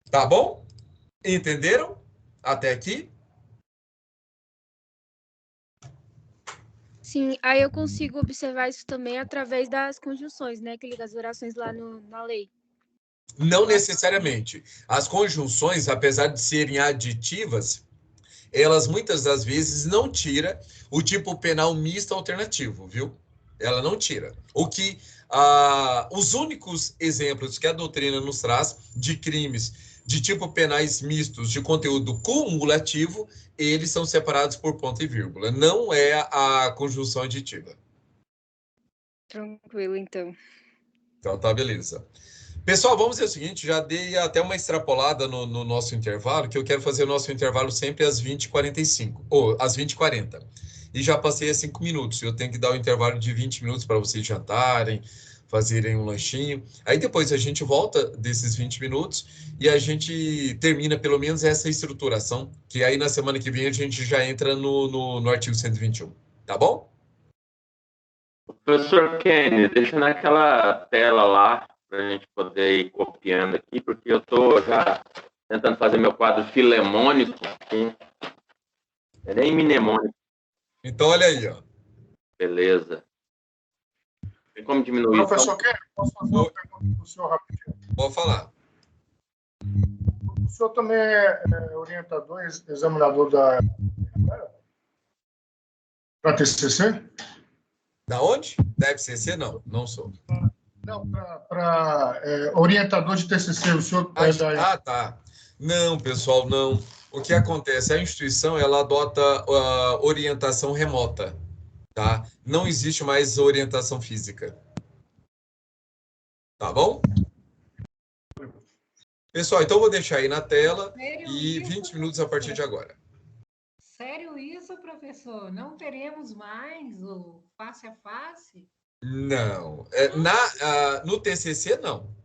A: Tá bom? Entenderam? Até aqui?
F: Sim, aí eu consigo observar isso também através das conjunções, né? Das orações lá na lei.
A: Não necessariamente. As conjunções, apesar de serem aditivas, elas muitas das vezes não tiram o tipo penal misto alternativo, viu? Ela não tira. Os únicos exemplos que a doutrina nos traz de crimes de tipo penais mistos de conteúdo cumulativo, eles são separados por ponto e vírgula. Não é a conjunção aditiva.
F: Tranquilo, então.
A: Então tá, beleza. Pessoal, vamos fazer o seguinte, já dei até uma extrapolada no nosso intervalo, que eu quero fazer o nosso intervalo sempre às 20h45, ou às 20h40. E já passei a 5 minutos, eu tenho que dar o intervalo de 20 minutos para vocês jantarem, fazerem um lanchinho. Aí depois a gente volta desses 20 minutos e a gente termina pelo menos essa estruturação, que aí na semana que vem a gente já entra no artigo 121, tá bom?
D: Professor Kenny, deixa naquela tela lá para a gente poder ir copiando aqui, porque eu estou já tentando fazer meu quadro filemônico, é nem mnemônico.
A: Então, olha aí, ó.
D: Beleza. Tem como diminuir?
I: Professor Kenny, posso fazer uma pergunta para o senhor rapidinho?
A: Pode falar.
I: O senhor também é orientador, examinador da TCC?
A: Da onde? Da FCC? Não, não sou.
I: Não, para orientador de TCC, o senhor é da...
A: tá. Não, pessoal, não. O que acontece? A instituição, ela adota orientação remota, tá? Não existe mais orientação física. Tá bom? Pessoal, então eu vou deixar aí na tela e 20 minutos a partir de agora.
K: Sério isso, professor? Não teremos mais o face a face?
A: Não. No TCC, não.